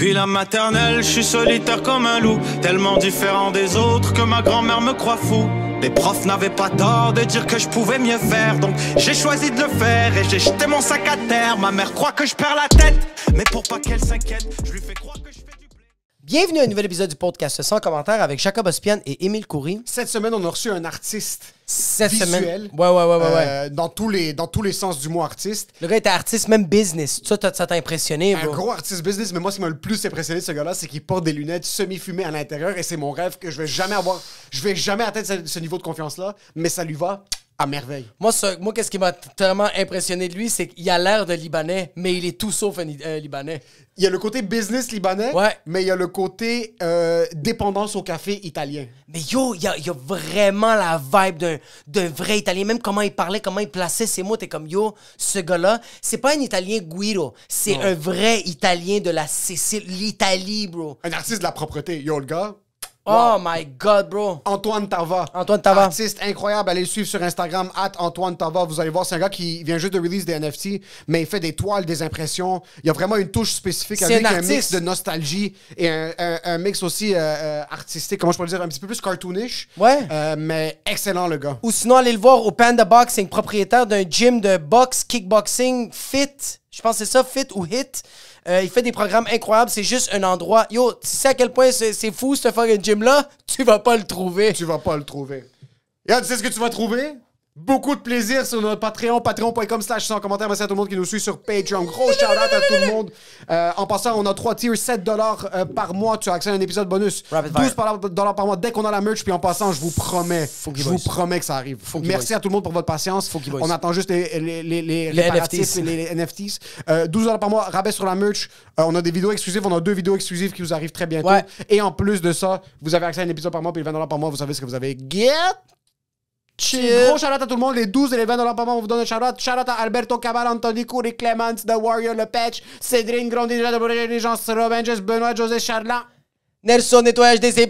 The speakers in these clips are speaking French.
Depuis la maternelle, je suis solitaire comme un loup, tellement différent des autres que ma grand-mère me croit fou. Les profs n'avaient pas tort de dire que je pouvais mieux faire, donc j'ai choisi de le faire et j'ai jeté mon sac à terre. Ma mère croit que je perds la tête, mais pour pas qu'elle s'inquiète, je lui fais croire que je fais du blé. Bienvenue à un nouvel épisode du podcast sans commentaire avec Jacob Ospian et Émile Coury. Cette semaine, on a reçu un artiste Cette visuel. semaine. Ouais. Dans tous les sens du mot artiste. Le gars était artiste, même business. Ça t'a impressionné, Un bro. gros artiste business, mais moi, ce qui m'a le plus impressionné de ce gars-là, c'est qu'il porte des lunettes semi-fumées à l'intérieur et c'est mon rêve que je vais jamais atteindre ce niveau de confiance-là, mais ça lui va à merveille. Moi, qu'est-ce qui m'a tellement impressionné de lui, c'est qu'il a l'air de Libanais, mais il est tout sauf un Libanais. Il y a le côté business libanais, Ouais. mais il y a le côté dépendance au café italien. Mais yo, il y a vraiment la vibe d'un vrai Italien. Même comment il parlait, comment il plaçait ses mots. T'es comme, yo, ce gars-là, c'est pas un Italien Guido. C'est un vrai Italien de la Sicile, l'Italie, bro. Un artiste de la propreté. Yo, le gars. Oh my God, bro. Antoine Tava. Antoine Tava. Artiste incroyable. Allez le suivre sur Instagram, @Antoine Tava. Vous allez voir, c'est un gars qui vient juste de release des NFT, mais il fait des toiles, des impressions. Il y a vraiment une touche spécifique avec un mix de nostalgie et un mix aussi artistique, comment je pourrais le dire, un petit peu plus cartoonish. Ouais. Mais excellent, le gars. Ou sinon, allez le voir au Panda Boxing, propriétaire d'un gym de boxe, kickboxing, fit. Je pense que c'est ça, fit ou hit. Il fait des programmes incroyables. C'est juste un endroit. Yo, tu sais à quel point c'est fou, ce fucking gym-là? Tu vas pas le trouver. Tu vas pas le trouver. Et tu sais ce que tu vas trouver? Beaucoup de plaisir sur notre Patreon, patreon.com/sans commentaire. Merci à tout le monde qui nous suit sur Patreon. Gros shout-out à tout le monde. En passant, on a 3 tiers, $7 par mois. Tu as accès à un épisode bonus. $12 par mois dès qu'on a la merch. Puis en passant, je vous promets que ça arrive. Merci à tout le monde pour votre patience. On attend juste les réparatifs et les NFTs. $12 par mois, rabais sur la merch. On a des vidéos exclusives. On a 2 vidéos exclusives qui vous arrivent très bientôt. Ouais. Et en plus de ça, vous avez accès à un épisode par mois. Puis les $20 par mois, vous savez ce que vous avez. Get! Chill. Gros shout-out à tout le monde, les 12 et les $20 par mois, on vous donne un shout-out. Shout-out à Alberto Cabal, Anthony Coury, Clements, The Warrior, Le Patch, Cédrine, Grandi, Jean Robin, Jess, Benoît, José Charland, Nelson, Nettoyage DC+,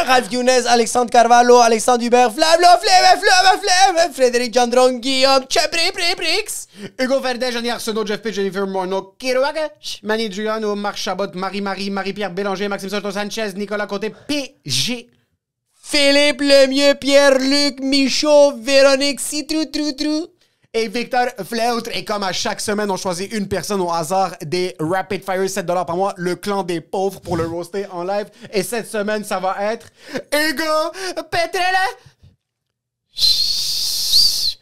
Ralph Younes, Alexandre Carvalho, Alexandre Hubert, Flavlo, Flemme, Frédéric Gendron, Guillaume, Prix, Hugo Verdet, Johnny Arsenault, Jeff Pitt, Jennifer Morneau, Kirouaga, Manny Giuliano, Marc Chabot, Marie-Pierre Bélanger, Maxime Soto Sanchez, Nicolas Côté, PG. Philippe Lemieux, Pierre-Luc, Michaud, Véronique, Citrou. Et Victor Fleutre. Et comme à chaque semaine, on choisit une personne au hasard des Rapid Fire, $7 par mois, le clan des pauvres pour le roaster en live. Et cette semaine, ça va être Hugo Petrella.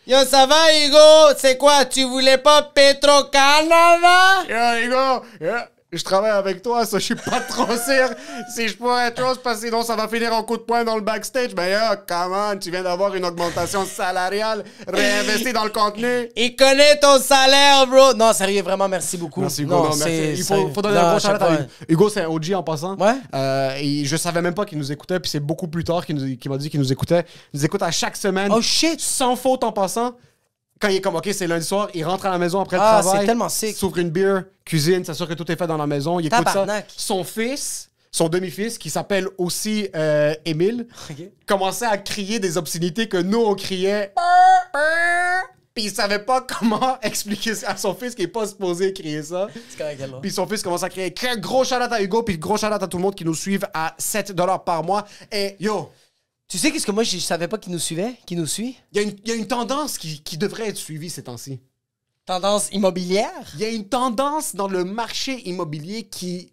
Yo, ça va, Hugo? C'est quoi, tu voulais pas Petro-Canada? Yo, Hugo, je travaille avec toi, ça, je suis pas trop sûr si je pourrais être chose, parce que sinon ça va finir en coup de poing dans le backstage. Mais come on, tu viens d'avoir une augmentation salariale, réinvestie dans le contenu. Il connaît ton salaire, bro. Non, sérieux, vraiment, merci beaucoup. Merci, Hugo. Non, merci. Il faut donner un gros shout-out à Hugo. Hugo, c'est un OG en passant. Ouais. Et je savais même pas qu'il nous écoutait, puis c'est beaucoup plus tard qu'il m'a dit qu'il nous écoutait. Il nous écoute à chaque semaine. Oh shit! Sans faute en passant. Quand il est comme, OK, c'est lundi soir, il rentre à la maison après le travail. C'est tellement sick. S'ouvre une bière, cuisine, s'assure que tout est fait dans la maison. Il écoute Tabarnak. ça. Son fils, son demi-fils, qui s'appelle aussi Émile, commençait à crier des obscénités que nous, on criait. Puis il savait pas comment expliquer ça à son fils qui est pas supposé crier ça. Puis son fils commence à crier. Gros shout-out à Hugo, puis gros shout-out à tout le monde qui nous suivent à $7 par mois. Et yo... Tu sais qu'est-ce que moi, je savais pas qu'il nous suivait? Qu'il nous suit? Il y a une tendance qui devrait être suivie ces temps-ci. Tendance immobilière? Il y a une tendance dans le marché immobilier qui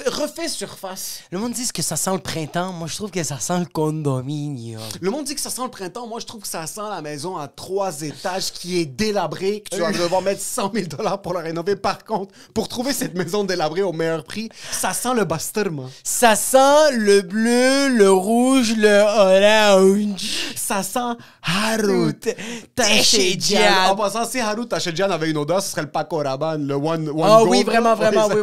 refait surface. Le monde dit que ça sent le printemps. Moi, je trouve que ça sent le condominium. Le monde dit que ça sent le printemps. Moi, je trouve que ça sent la maison à 3 étages qui est délabrée, que tu vas devoir mettre $100 000 pour la rénover. Par contre, pour trouver cette maison délabrée au meilleur prix, ça sent le basturma. Ça sent le bleu, le rouge, le orange. Ça sent Harut Tachedjian. En passant, si Harut Tachedjian avait une odeur, ce serait le Paco Rabanne, le One Ah Gold. oui, vraiment,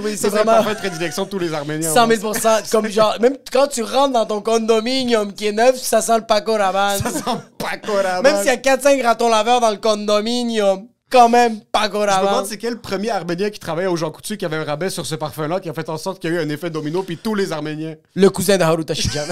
oui, c'est vraiment... parfaite prédilection de tous les Arméniens. 100 000 %. Comme genre, même quand tu rentres dans ton condominium qui est neuf, ça sent le Paco Rabanne. Ça sent Paco Rabanne. Même s'il y a 4-5 ratons laveurs dans le condominium, quand même Paco Rabanne. Je me demande c'est quel premier Arménien qui travaillait au Jean Coutu qui avait un rabais sur ce parfum-là, qui a fait en sorte qu'il y a eu un effet domino, puis tous les Arméniens. Le cousin de Harut Tachedjian.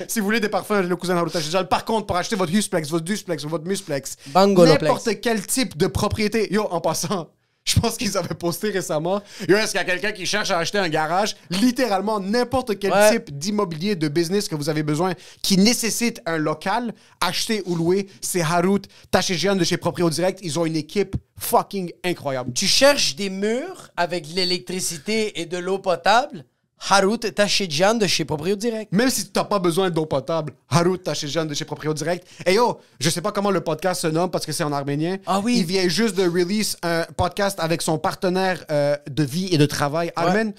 Si vous voulez des parfums, le cousin de Harut Tachedjian. Par contre, pour acheter votre Husplex, votre Dusplex ou votre Musplex, Bangoloplex. n'importe quel type de propriété. Yo, en passant, Je pense qu'ils avaient posté récemment. Yo, est-ce qu'il y a quelqu'un qui cherche à acheter un garage? Littéralement, n'importe quel type d'immobilier, de business que vous avez besoin qui nécessite un local, acheter ou louer, c'est Harut Tachejian de chez Proprio Direct. Ils ont une équipe fucking incroyable. Tu cherches des murs avec de l'électricité et de l'eau potable? Harut Tachejian de chez Proprio Direct. Même si tu n'as pas besoin d'eau potable, Harut Tachejian de chez Proprio Direct. Et yo, je sais pas comment le podcast se nomme parce que c'est en arménien. Ah oui. Il vient juste de release un podcast avec son partenaire de vie et de travail, Armen.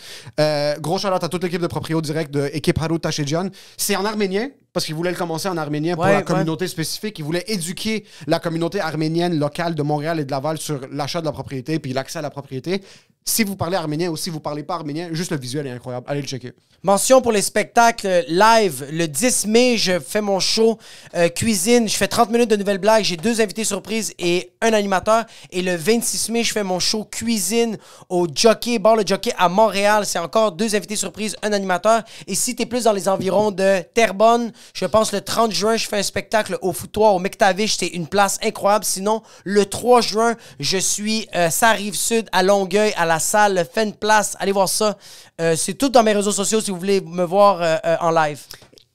Gros shout-out à toute l'équipe de Proprio Direct de l'équipe Harut Tachejian. C'est en arménien parce qu'il voulait le commencer en arménien pour la communauté spécifique. Il voulait éduquer la communauté arménienne locale de Montréal et de Laval sur l'achat de la propriété puis l'accès à la propriété. Si vous parlez arménien ou si vous parlez pas arménien, juste le visuel est incroyable. Allez le checker. Mention pour les spectacles live. Le 10 mai, je fais mon show cuisine. Je fais 30 minutes de nouvelles blagues. J'ai 2 invités surprises et un animateur. Et le 26 mai, je fais mon show cuisine au Jockey, bar Le Jockey à Montréal. C'est encore 2 invités surprises, un animateur. Et si t'es plus dans les environs de Terrebonne, je pense le 30 juin, je fais un spectacle au Foutoir, au McTavish. C'est une place incroyable. Sinon, le 3 juin, je suis ça Rive-Sud à Longueuil, à la salle Fen Place. Allez voir ça. C'est tout dans mes réseaux sociaux si vous voulez me voir en live.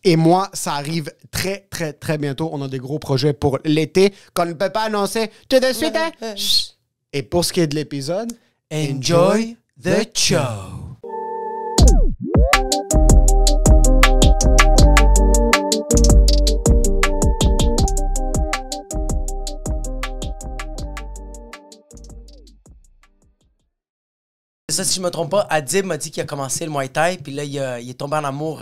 Et moi, ça arrive très, très, très bientôt. On a des gros projets pour l'été qu'on ne peut pas annoncer tout de suite. Hein? Et pour ce qui est de l'épisode, enjoy the show. Ça, si je me trompe pas, Adib m'a dit qu'il a commencé le Muay Thai, puis là, il est tombé en amour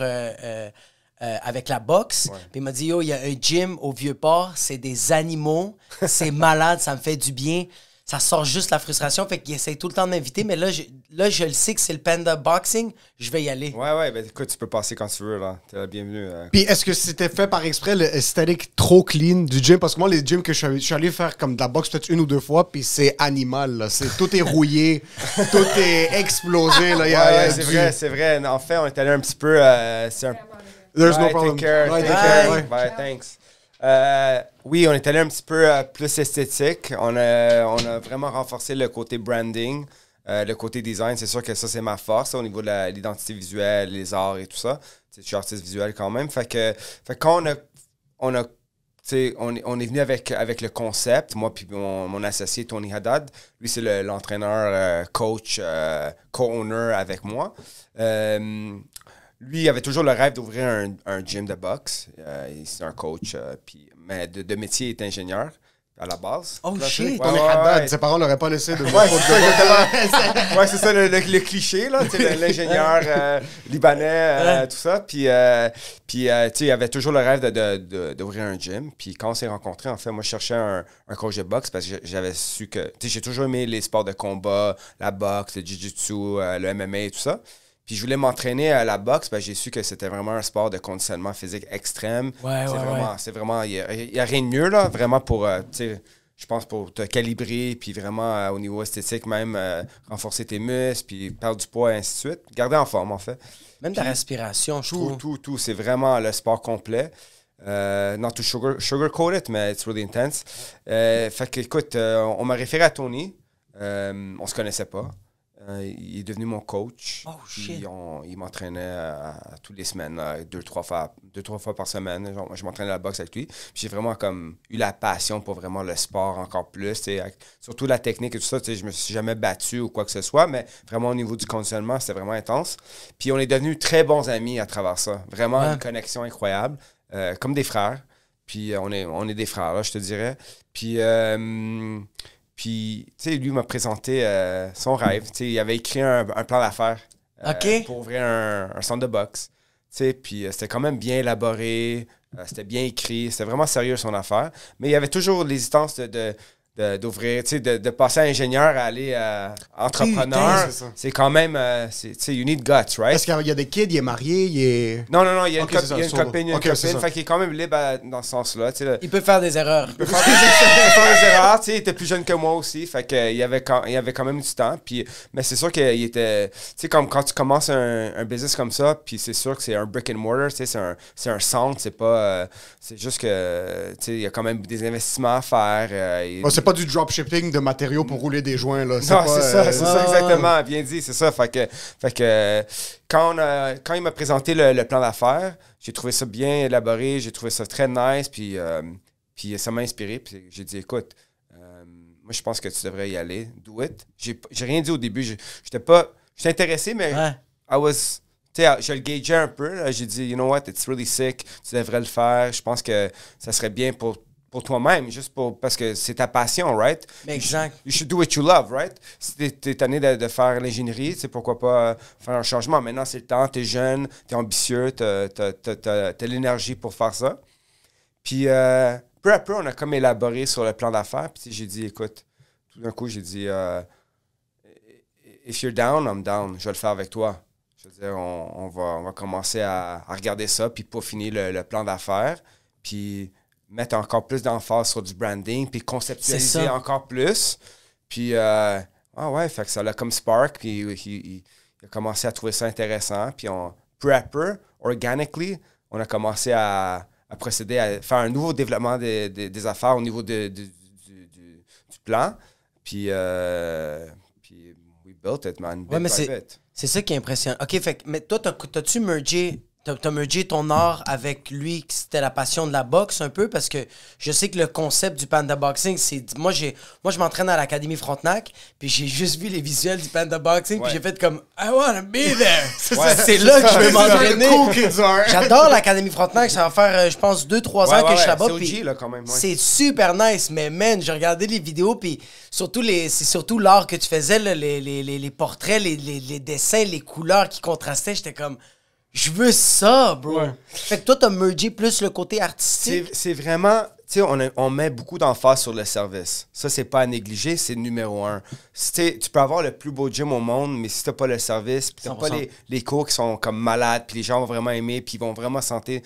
avec la boxe. Ouais. Puis il m'a dit, yo, il y a un gym au Vieux-Port, c'est des animaux, c'est malade, ça me fait du bien. Ça sort juste la frustration, fait qu'il essaie tout le temps de m'inviter, mais là, je le sais que c'est le Panda Boxing, je vais y aller. Ouais, ben écoute, tu peux passer quand tu veux, là. T'es la bienvenue. Puis est-ce que c'était fait par exprès, le esthétique trop clean du gym? Parce que moi, les gyms que je suis allé faire comme de la boxe peut-être 1 ou 2 fois, puis c'est animal, là. Tout est rouillé, tout est explosé, là. C'est vrai. En fait, on est allé un petit peu... c'est un... There's no problem. Take care. Bye, thanks. Oui, on est allé un petit peu plus esthétique. On a vraiment renforcé le côté branding, le côté design. C'est sûr que ça, c'est ma force au niveau de l'identité visuelle, les arts et tout ça. Je suis artiste visuel quand même. Fait que quand on est venu avec le concept, moi puis mon associé Tony Haddad, lui c'est l'entraîneur, coach, co-owner avec moi. Lui, il avait toujours le rêve d'ouvrir un gym de boxe. C'est un coach, mais de métier, il est ingénieur à la base. Oh shit! Tony Haddad, ses parents l'auraient pas laissé de c'est ça le cliché, là, l'ingénieur libanais, tout ça. Puis il avait toujours le rêve d'ouvrir un gym. Puis quand on s'est rencontrés, en fait, moi, je cherchais un coach de boxe parce que j'avais su que... J'ai toujours aimé les sports de combat, la boxe, le jiu-jitsu, le MMA et tout ça. Puis je voulais m'entraîner à la boxe, parce que j'ai su que c'était vraiment un sport de conditionnement physique extrême. C'est vraiment, il y a rien de mieux, là, vraiment pour, je pense, pour te calibrer, puis vraiment au niveau esthétique même, renforcer tes muscles, puis perdre du poids, et ainsi de suite. Garder en forme, en fait. Même ta respiration, je trouve. Tout. C'est vraiment le sport complet. Not to sugarcoat it, mais it's really intense. Fait que, écoute, on m'a référé à Tony. On se connaissait pas. Il est devenu mon coach. Oh, shit. Il m'entraînait tous les semaines, 2-3 fois par semaine. Je m'entraînais à la boxe avec lui. Puis j'ai vraiment comme eu la passion pour vraiment le sport encore plus. Surtout la technique et tout ça. Je me suis jamais battu ou quoi que ce soit, mais vraiment au niveau du conditionnement, c'était vraiment intense. Puis on est devenus très bons amis à travers ça. Vraiment une connexion incroyable. Comme des frères. Puis on est des frères, là, je te dirais. Puis, tu sais, lui m'a présenté son rêve. Tu sais, il avait écrit un plan d'affaires pour ouvrir un centre de boxe. Tu sais, puis c'était quand même bien élaboré, c'était bien écrit, c'était vraiment sérieux son affaire. Mais il y avait toujours l'hésitance d'ouvrir, tu sais, de passer à ingénieur à aller entrepreneur. C'est quand même, tu sais, you need guts, right? Est-ce qu'il y a des kids, il est marié, il est... Non, il y a une copine, fait qu'il est quand même libre dans ce sens-là. Il peut faire des erreurs. Il peut faire des erreurs, tu sais, il était plus jeune que moi aussi, fait qu'il y avait quand même du temps. Puis, mais c'est sûr qu'il était, tu sais, comme quand tu commences un business comme ça, puis c'est sûr que c'est un brick and mortar, tu sais, c'est un centre, c'est pas, c'est juste que, tu sais, il y a quand même des investissements à faire. C'est pas du dropshipping de matériaux pour rouler des joints, là. Non, c'est ça, exactement, bien dit, c'est ça. Fait que quand il m'a présenté le plan d'affaires, j'ai trouvé ça bien élaboré, j'ai trouvé ça très nice, puis ça m'a inspiré, puis j'ai dit, écoute, moi, je pense que tu devrais y aller, do it. J'ai rien dit au début, j'étais intéressé, mais je le gageais un peu. Là. J'ai dit, you know what, it's really sick, tu devrais le faire. Je pense que ça serait bien pour toi-même, parce que c'est ta passion, right? Exact. You should do what you love, right? Si t'es tanné de faire l'ingénierie, c'est pourquoi pas faire un changement. Maintenant, c'est le temps, t'es jeune, t'es ambitieux, t'as l'énergie pour faire ça. Puis, peu à peu, on a comme élaboré sur le plan d'affaires. Puis j'ai dit, écoute, tout d'un coup, j'ai dit, if you're down, I'm down. Je vais le faire avec toi. Je veux dire, on va commencer à regarder ça, puis peaufiner le plan d'affaires, puis mettre encore plus d'emphase sur du branding, puis conceptualiser encore plus. Puis, fait que ça l'a comme spark, puis il a commencé à trouver ça intéressant. Puis, peu à peu, organically, on a commencé à procéder à faire un nouveau développement des affaires au niveau du plan. Puis, we built it, man. Ouais, mais c'est ça qui est impressionnant. OK, mais toi, t'as-tu mergé... T'as mergé ton art avec lui, c'était la passion de la boxe un peu, parce que je sais que le concept du Panda Boxing, c'est... Moi, je m'entraîne à l'Académie Frontenac, puis j'ai juste vu les visuels du Panda Boxing, puis j'ai fait comme « I wanna be there! » C'est là que je vais m'entraîner. J'adore l'Académie Frontenac, ça va faire, je pense, 2-3 ans que je suis là-bas. C'est OG, là, quand même. C'est super nice, mais man, j'ai regardé les vidéos, puis c'est surtout l'art que tu faisais, là, les portraits, les dessins, les couleurs qui contrastaient, j'étais comme... Je veux ça, bro. Ouais. Fait que toi, t'as mergé plus le côté artistique. C'est vraiment... Tu sais, on met beaucoup d'emphase sur le service. Ça, c'est pas à négliger, c'est numéro 1. Tu peux avoir le plus beau gym au monde, mais si t'as pas le service, puis t'as 100%. Pas les cours qui sont comme malades, puis les gens vont vraiment aimer, puis ils vont vraiment sentir...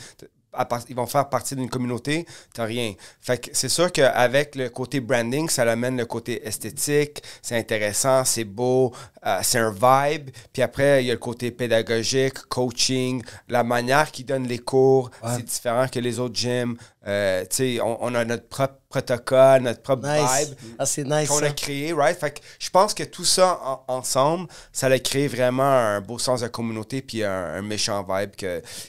ils vont faire partie d'une communauté, t'as rien. Fait que c'est sûr qu'avec le côté branding, ça amène le côté esthétique, c'est intéressant, c'est beau, c'est un vibe. Puis après, il y a le côté pédagogique, coaching, la manière qu'ils donnent les cours, c'est différent que les autres gyms. On a notre propre protocole, notre propre vibe c'est nice, qu'on a créé, right? Fait que je pense que tout ça ensemble, ça a créé vraiment un beau sens de communauté puis un méchant vibe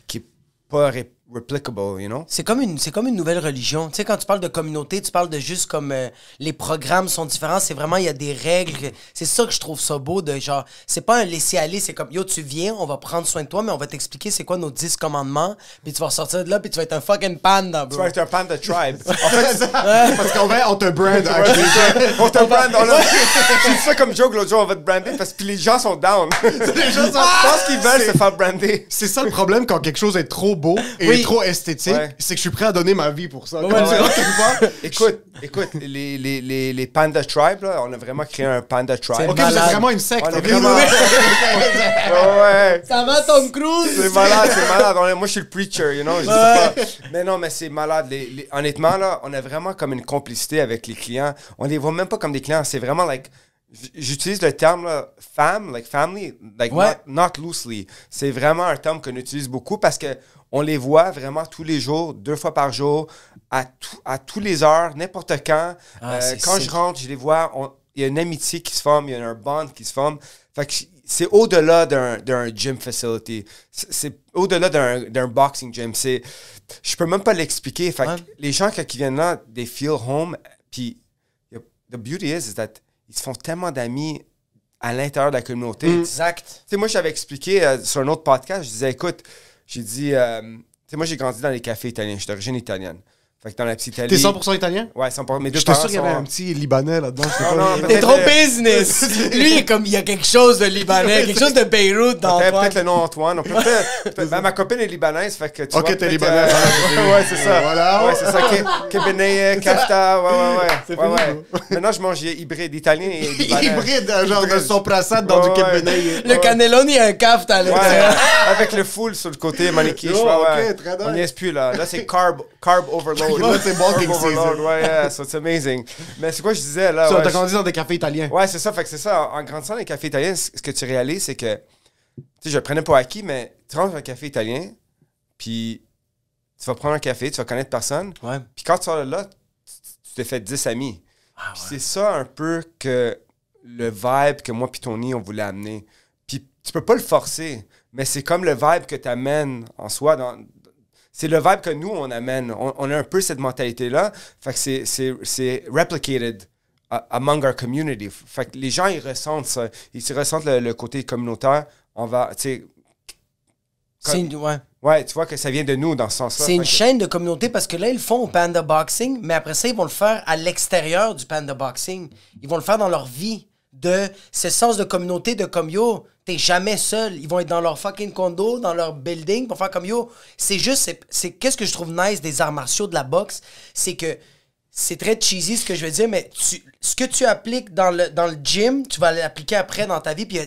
qui est pas replicable, you know? C'est comme une nouvelle religion. Tu sais, quand tu parles de communauté, tu parles de juste comme les programmes sont différents. C'est vraiment, il y a des règles. C'est ça que je trouve ça beau de genre, c'est pas un laisser-aller, c'est comme, yo, tu viens, on va prendre soin de toi, mais on va t'expliquer c'est quoi nos 10 commandements, puis tu vas ressortir de là, puis tu vas être un fucking panda, bro. Tu vas être un panda tribe. En fait, parce qu'en vrai, on te brand. On te brand. J'ai dit ça comme joke l'autre jour, on va te brander parce que les gens sont down. Je pense qu'ils veulent se faire brander. C'est ça le problème quand quelque chose est trop beau et trop esthétique, c'est que je suis prêt à donner ma vie pour ça. Écoute, les Panda Tribe, là, on a vraiment créé un Panda Tribe. Ok, vous êtes vraiment une secte. On est vraiment... Ça va, Tom Cruise? C'est malade. Moi, je suis le preacher, you know. Je dis pas. Mais non, mais c'est malade. Honnêtement, là, on a vraiment comme une complicité avec les clients. On les voit même pas comme des clients. C'est vraiment, like... J'utilise le terme là, family, not loosely. C'est vraiment un terme qu'on utilise beaucoup parce que on les voit vraiment tous les jours, 2 fois par jour, à toutes les heures, n'importe quand. Quand je rentre, je les vois. Il y a une amitié qui se forme, il y a un bond qui se forme. Fait que c'est au-delà d'un gym facility. C'est au-delà d'un boxing gym. Je peux même pas l'expliquer. Fait que les gens qui viennent là, they feel home. Puis, the beauty is that ils se font tellement d'amis à l'intérieur de la communauté. Exact. Tu sais, moi, j'avais expliqué sur un autre podcast, je disais, écoute, j'ai dit, tu sais, moi, j'ai grandi dans les cafés italiens. Je suis d'origine italienne. Fait que dans la petite Italie... T'es 100% italien? Ouais, 100%. Mes deux J'étais parents sûr qu'il y avait un petit Libanais là-dedans. T'es trop business! Lui, il est comme, il y a quelque chose de Libanais, quelque chose de Beyrouth dans toi. Peut-être le nom Antoine. Ben, ma copine est libanaise, fait que tu vois... Ok, t'es libanaise. Ouais, c'est ça. Voilà. Ouais, c'est ça. Kebeneye, Kafta, ouais. Maintenant, je mange hybride, italien et libanais. Hybride, genre de son prassade dans du Kebeneye. Le cannelloni, il y a un Kafta à l'intérieur. Avec le full sur le côté, maniquiche. Ok, très bien. On n'y est plus, là. Là, c'est carb overload. Là, c'est walking season. Ouais, so it's amazing. Mais c'est quoi je disais, là? T'as grandi dans des cafés italiens. Ouais, c'est ça. Fait que c'est ça. En grandissant dans les cafés italiens, ce que tu réalises, c'est que... Tu sais, je le prenais pas acquis, mais tu rentres dans un café italien, puis tu vas prendre un café, tu vas connaître personne. Ouais. Puis quand tu sors de là, tu t'es fait 10 amis. Puis c'est ça un peu que le vibe que moi puis Tony, on voulait amener. Puis tu peux pas le forcer, mais c'est comme le vibe que tu amènes en soi. C'est le vibe que nous, on amène. On a un peu cette mentalité-là. Fait que c'est replicated among our community. Fait que les gens, ils ressentent ça. Ils ressentent le côté communautaire. On va, tu sais... Ouais, tu vois que ça vient de nous dans ce sens-là. C'est une chaîne de communauté parce que là, ils le font au Panda Boxing, mais après ça, ils vont le faire à l'extérieur du Panda Boxing. Ils vont le faire dans leur vie. De ce sens de communauté, de comme yo, t'es jamais seul. Ils vont être dans leur fucking condo, dans leur building pour faire comme yo. C'est juste, qu'est-ce que je trouve nice des arts martiaux, de la boxe, c'est que c'est très cheesy ce que je veux dire, mais ce que tu appliques dans le gym, tu vas l'appliquer après dans ta vie. Puis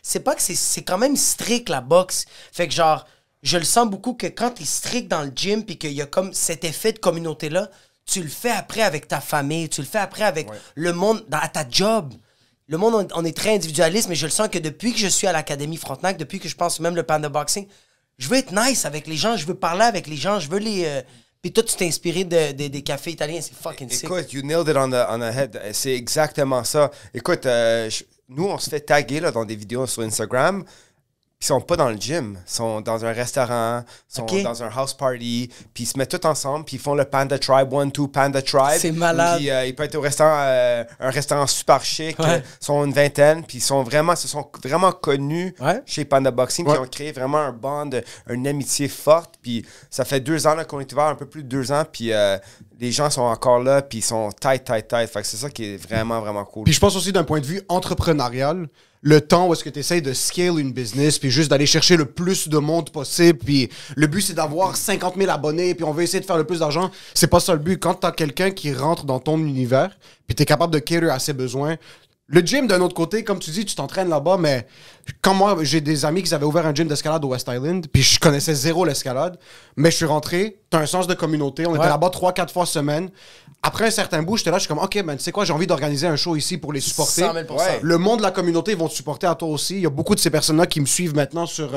c'est pas que c'est quand même strict la boxe. Fait que genre, je le sens beaucoup que quand t'es strict dans le gym puis qu'il y a comme cet effet de communauté-là, tu le fais après avec ta famille, tu le fais après avec le monde, à ta job. Le monde, on est très individualiste, mais je le sens que depuis que je suis à l'Académie Frontenac, depuis que je pense même le Panda Boxing, je veux être nice avec les gens, je veux parler avec les gens, je veux les... Puis toi, tu t'es inspiré des cafés italiens, c'est fucking sick. Écoute, you nailed it on the head. C'est exactement ça. Écoute, nous, on se fait taguer là, dans des vidéos sur Instagram. Ils sont pas dans le gym, ils sont dans un restaurant, ils sont dans un house party, puis ils se mettent tous ensemble, puis ils font le Panda Tribe, 1-2 Panda Tribe. C'est malade. Puis ils peuvent être au restaurant, un restaurant super chic, ils sont une vingtaine, puis ils se sont vraiment connus chez Panda Boxing, puis ils ont créé vraiment un bond, une amitié forte, puis ça fait 2 ans là, qu'on est ouvert, un peu plus de 2 ans, puis les gens sont encore là, puis ils sont tight. Fait que c'est ça qui est vraiment, vraiment cool. Puis je pense aussi d'un point de vue entrepreneurial, le temps où est-ce que tu essaies de scale une business, puis juste d'aller chercher le plus de monde possible, puis le but, c'est d'avoir 50 000 abonnés, puis on veut essayer de faire le plus d'argent. C'est pas ça le but. Quand tu as quelqu'un qui rentre dans ton univers, puis tu es capable de cater à ses besoins, le gym, d'un autre côté, comme tu dis, tu t'entraînes là-bas, mais quand moi, j'ai des amis qui avaient ouvert un gym d'escalade au West Island, puis je connaissais zéro l'escalade, mais je suis rentré, t'as un sens de communauté, on était là-bas 3-4 fois semaine. Après un certain bout, j'étais là, je suis comme, OK, ben, tu sais quoi, j'ai envie d'organiser un show ici pour les supporter. 100 000 %. Le monde de la communauté, ils vont te supporter à toi aussi. Il y a beaucoup de ces personnes-là qui me suivent maintenant sur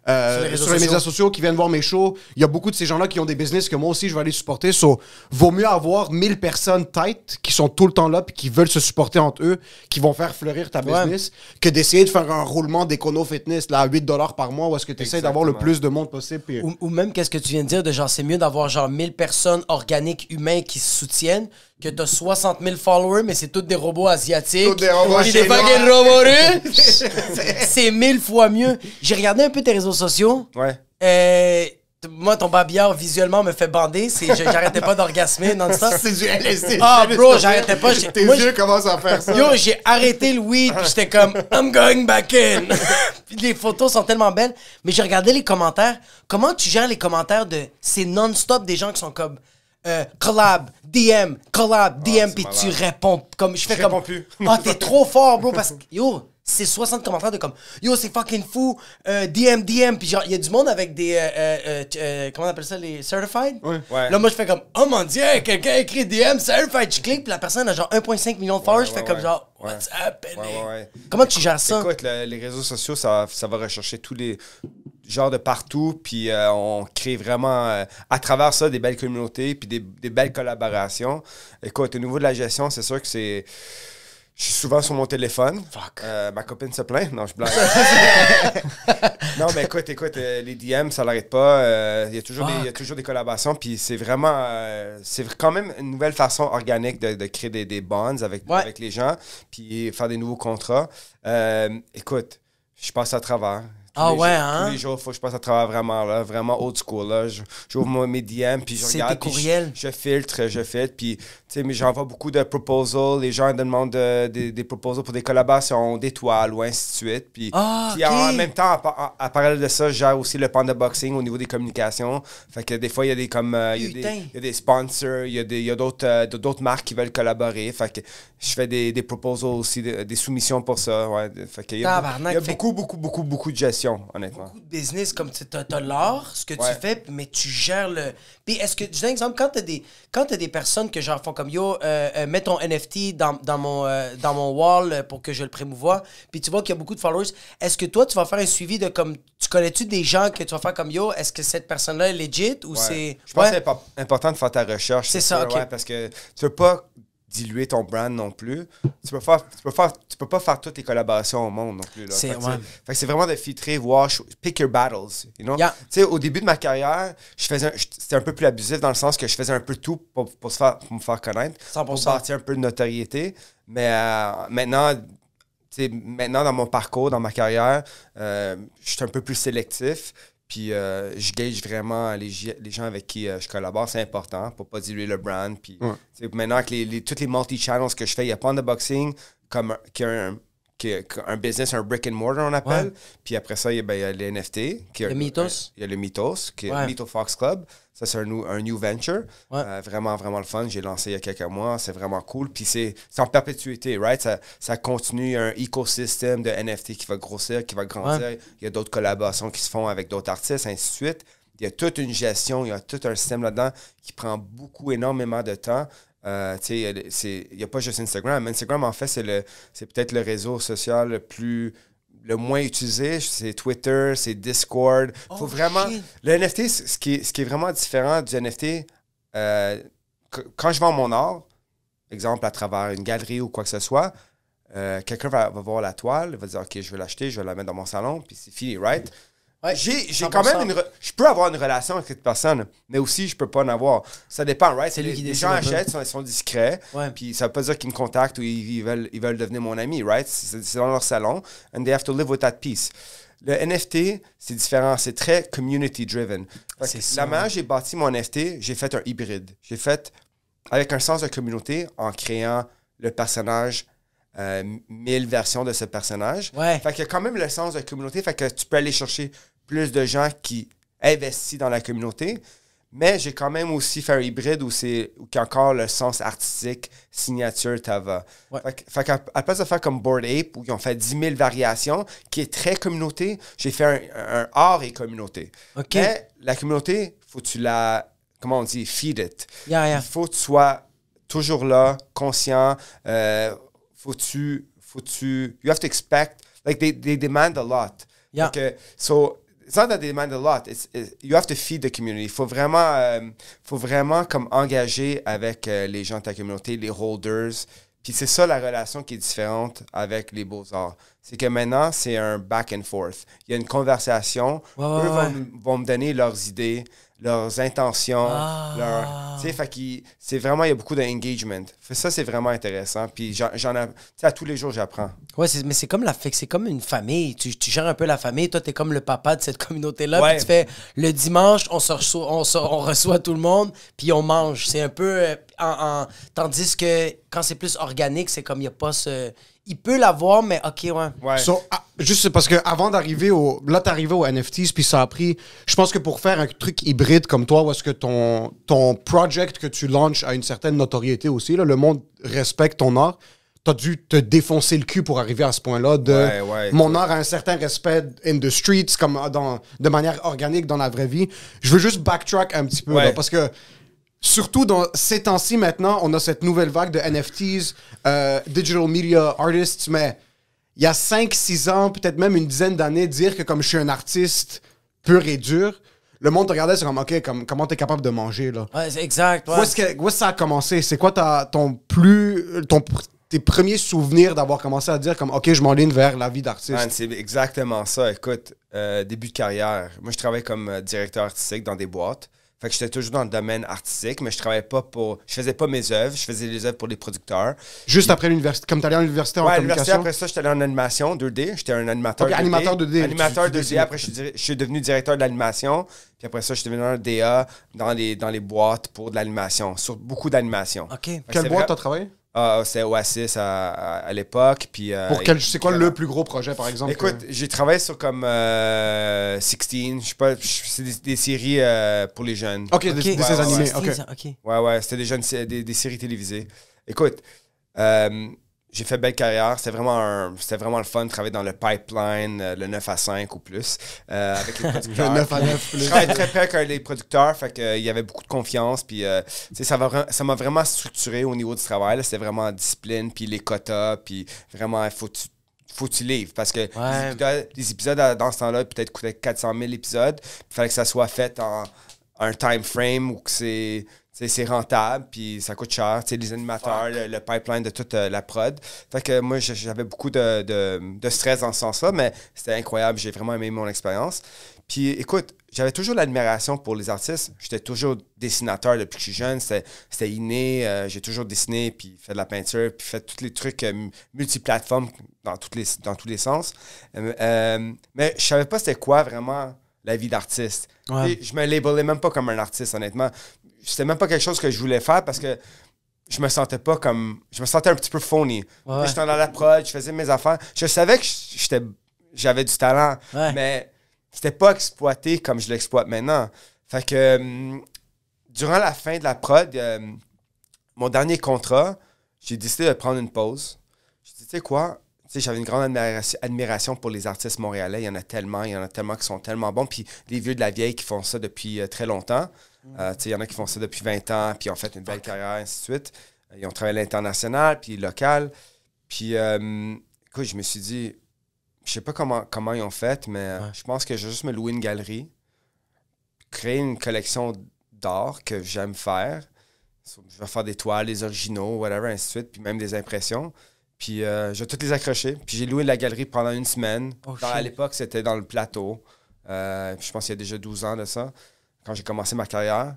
les médias sociaux, qui viennent voir mes shows. Il y a beaucoup de ces gens-là qui ont des business que moi aussi, je vais aller supporter. Vaut mieux avoir 1000 personnes tight qui sont tout le temps là puis qui veulent se supporter entre eux, qui vont faire fleurir ta business, que d'essayer de faire un roulement d'Econo Fitness là, à 8 $ par mois où est-ce que tu essaies d'avoir le plus de monde possible. Puis... Ou même, qu'est-ce que tu viens de dire, de genre, c'est mieux d'avoir genre 1000 personnes organiques, humains qui se soutiennent, que t'as 60 000 followers, mais c'est tous des robots asiatiques. Tous des robots Puis des fucking robots russes. C'est 1000 fois mieux. J'ai regardé un peu tes réseaux sociaux. Moi, ton babillard, visuellement, me fait bander. J'arrêtais pas d'orgasmer non-stop. C'est du LSD. Ah, bro, j'arrêtais pas. Tes yeux commencent à faire ça. Yo, j'ai arrêté le weed, puis j'étais comme, I'm going back in. Puis les photos sont tellement belles. Mais j'ai regardé les commentaires. Comment tu gères les commentaires c'est non-stop des gens qui sont comme... collab, DM, puis tu réponds comme je réponds plus. Ah, t'es trop fort, bro, parce que yo, c'est 60 commentaires de comme yo, c'est fucking fou, DM, puis genre, il y a du monde avec des comment on appelle ça, les certified? Ouais. Là, moi, je fais comme oh mon dieu, quelqu'un a écrit DM certified, je clique, puis la personne a genre 1,5 million de followers, je fais comme genre what's happening? Comment tu gères ça? Écoute, les réseaux sociaux, ça va rechercher tous les genres de partout, puis on crée vraiment, à travers ça, des belles communautés, puis des belles collaborations. Écoute, au niveau de la gestion, c'est sûr que c'est... Je suis souvent sur mon téléphone. Fuck. Ma copine se plaint. Non, je blague. Non, mais écoute, les DM, ça l'arrête pas. Il y a toujours des collaborations. Puis c'est vraiment... c'est quand même une nouvelle façon organique de créer des bonds avec les gens. Puis faire des nouveaux contrats. Écoute, je passe à travers. Tous les jours, il faut que je passe à travers vraiment old school. Là. J'ouvre mes DM, puis je regarde. Tes courriels. Je filtre, puis tu sais, mais j'envoie beaucoup de proposals. Les gens demandent des proposals pour des collaborations, des toiles ou ainsi de suite. Puis en même temps, à parallèle de ça, je gère aussi le Panda Boxing au niveau des communications. Fait que des fois, il y a des sponsors, il y a d'autres marques qui veulent collaborer. Fait que je fais des proposals aussi, des soumissions pour ça. Ouais. Fait que il y a beaucoup de gestion. Honnêtement. Beaucoup de business, comme tu as l'art, ce que tu fais, mais tu gères le... Puis est-ce que, je donne un exemple, quand t'as des personnes que genre font comme yo, mets ton NFT dans mon wall pour que je le prémouvoie, puis tu vois qu'il y a beaucoup de followers, est-ce que toi, tu vas faire un suivi de comme, tu connais-tu des gens que tu vas faire comme yo, est-ce que cette personne-là est legit ou c'est... Je pense que c'est important de faire ta recherche. C'est ça, ok. Parce que tu veux pas diluer ton brand non plus. Tu peux pas faire toutes les collaborations au monde non plus. Là. Fait que c'est vraiment de filtrer, voir, pick your battles. You know? Tu sais, au début de ma carrière, c'était un peu plus abusif dans le sens que je faisais un peu tout pour me faire connaître, 100%. pour bâtir un peu de notoriété. Mais maintenant, dans mon parcours, dans ma carrière, je suis un peu plus sélectif. Puis je gauge vraiment les gens avec qui je collabore. C'est important pour pas diluer le brand. Puis maintenant, avec tous les multi-channels que je fais, il y a Panda Boxing qui a un business, un brick and mortar, on appelle. Ouais. Puis après ça, il y a les NFT. Le Mythos. Il y a le Mythos, qui est Mytho Fox Club. Ça, c'est un new venture. Ouais. Vraiment, vraiment le fun. J'ai lancé il y a quelques mois. C'est vraiment cool. Puis c'est en perpétuité, right? Ça continue un écosystème de NFT qui va grossir, qui va grandir. Ouais. Il y a d'autres collaborations qui se font avec d'autres artistes, ainsi de suite. Il y a toute une gestion, il y a tout un système là-dedans qui prend énormément de temps. Il n'y a pas juste Instagram. Instagram, en fait, c'est peut-être le réseau social le moins utilisé. C'est Twitter, c'est Discord. Faut vraiment... Le NFT, ce qui est vraiment différent du NFT, quand je vends mon art, exemple à travers une galerie ou quoi que ce soit, quelqu'un va voir la toile, va dire « Ok, je vais l'acheter, je vais la mettre dans mon salon, puis c'est fini, right? » Ouais, j'ai quand même je peux avoir une relation avec cette personne, mais aussi je peux pas en avoir. Ça dépend, right? Les gens achètent, ils sont discrets, puis ça veut pas dire qu'ils me contactent ou ils veulent devenir mon ami, right? C'est dans leur salon, and they have to live with that peace. Le NFT, c'est différent, c'est très community driven. La manière dont j'ai bâti mon NFT, j'ai fait un hybride. J'ai fait avec un sens de communauté en créant le personnage. 1000 versions de ce personnage. Ouais. Fait qu'il y a quand même le sens de communauté. Fait que tu peux aller chercher plus de gens qui investissent dans la communauté. Mais j'ai quand même aussi fait un hybride où il y a encore le sens artistique, signature, Tava. Ouais. Fait qu'à place de faire comme Bored Ape, où ils ont fait 10 000 variations, qui est très communauté, j'ai fait un art et communauté. Okay. Mais la communauté, faut que tu comment on dit, feed it. Il faut que tu sois toujours là, conscient, you have to expect, like they demand a lot. Yeah. Okay, so it's not that they demand a lot. You have to feed the community. Il faut vraiment comme engager avec les gens de ta communauté, les holders. Puis c'est ça la relation qui est différente avec les Beaux-Arts. C'est que maintenant, c'est un back and forth. Il y a une conversation. Eux vont me donner leurs idées, leurs intentions. C'est vraiment, il y a beaucoup d'engagement. Ça, c'est vraiment intéressant. Puis à tous les jours, j'apprends. Ouais, mais c'est comme une famille. Tu gères un peu la famille. Toi, t'es comme le papa de cette communauté-là. Puis tu fais le dimanche, on reçoit tout le monde, puis on mange. C'est un peu... tandis que quand c'est plus organique, c'est comme il n'y a pas ce... Il peut l'avoir, mais OK, ouais. So, juste parce que avant d'arriver là, t'es arrivé aux NFTs, puis ça a pris... Je pense que pour faire un truc hybride comme toi, où est-ce que ton project que tu lances a une certaine notoriété aussi, là, le monde respecte ton art, t'as dû te défoncer le cul pour arriver à ce point-là mon art a un certain respect in the streets, comme de manière organique dans la vraie vie. Je veux juste backtrack un petit peu, là, parce que surtout dans ces temps-ci maintenant, on a cette nouvelle vague de NFTs, Digital Media Artists, mais il y a 5-6 ans, peut-être même une dizaine d'années, dire que comme je suis un artiste pur et dur, le monde te regardait, c'est comme, OK, comment t'es capable de manger, là? Ouais, c'est exact, ouais. Où est-ce que ça a commencé? C'est quoi tes premiers souvenirs d'avoir commencé à dire comme, OK, je m'enligne vers la vie d'artiste? Man, c'est exactement ça. Écoute, début de carrière, moi, je travaillais comme directeur artistique dans des boîtes. Fait que j'étais toujours dans le domaine artistique, mais je faisais pas mes œuvres, je faisais les œuvres pour les producteurs. Juste après l'université, comme t'allais à l'université en communication? Après ça, j'étais allé en animation 2D. J'étais un animateur 2D. Animateur 2D. Animateur 2D. Après, je suis devenu directeur de l'animation. Puis après ça, je suis devenu un DA dans les boîtes pour de l'animation, sur beaucoup d'animation. OK. Quelle boîte t'as travaillé? C'était Oasis à l'époque. Puis, c'est quoi le plus gros projet, par exemple? Écoute, j'ai travaillé sur comme 16, je sais pas, c'est des séries pour les jeunes. OK, des séries animées. OK. Ouais, c'était des séries télévisées. Écoute, j'ai fait belle carrière. C'était vraiment le fun de travailler dans le pipeline, le 9 à 5 ou plus, avec les producteurs. Le 9 à 9 plus. Je travaillais très près avec les producteurs, fait qu'il y avait beaucoup de confiance. Puis, ça m'a vraiment structuré au niveau du travail. Là. C'était vraiment discipline, puis les quotas, puis vraiment, il faut que tu livres. Parce que les épisodes dans ce temps-là, peut-être coûtaient 400 000 épisodes. Il fallait que ça soit fait en un time frame où que c'est... c'est rentable, puis ça coûte cher. Les animateurs, le pipeline de toute la prod. Fait que moi, j'avais beaucoup de stress dans ce sens-là, mais c'était incroyable. J'ai vraiment aimé mon expérience. Puis écoute, j'avais toujours l'admiration pour les artistes. J'étais toujours dessinateur depuis que je suis jeune. C'était inné. J'ai toujours dessiné, puis fait de la peinture, puis fait tous les trucs multiplateformes dans tous les sens. Mais je savais pas c'était quoi vraiment la vie d'artiste. Ouais. Je me labelais même pas comme un artiste, honnêtement. C'était même pas quelque chose que je voulais faire parce que je me sentais pas comme... Je me sentais un petit peu phony. Ouais. J'étais dans la prod, je faisais mes affaires. Je savais que j'avais du talent, mais c'était pas exploité comme je l'exploite maintenant. Fait que durant la fin de la prod, mon dernier contrat, j'ai décidé de prendre une pause. J'ai dit, tu sais quoi? J'avais une grande admiration pour les artistes montréalais. Il y en a tellement qui sont tellement bons. Puis les vieux de la vieille qui font ça depuis très longtemps. Il y en a qui font ça depuis 20 ans, puis ont fait une belle carrière, ainsi de suite. Ils ont travaillé à l'international, puis local. Puis, écoute, je me suis dit, je sais pas comment ils ont fait, mais je pense que je vais juste me louer une galerie, créer une collection d'art que j'aime faire. Je vais faire des toiles, des originaux, whatever, ainsi de suite, puis même des impressions. Puis je vais toutes les accrocher. Puis j'ai loué la galerie pendant une semaine. À l'époque, c'était dans le plateau. Je pense qu'il y a déjà 12 ans de ça, quand j'ai commencé ma carrière.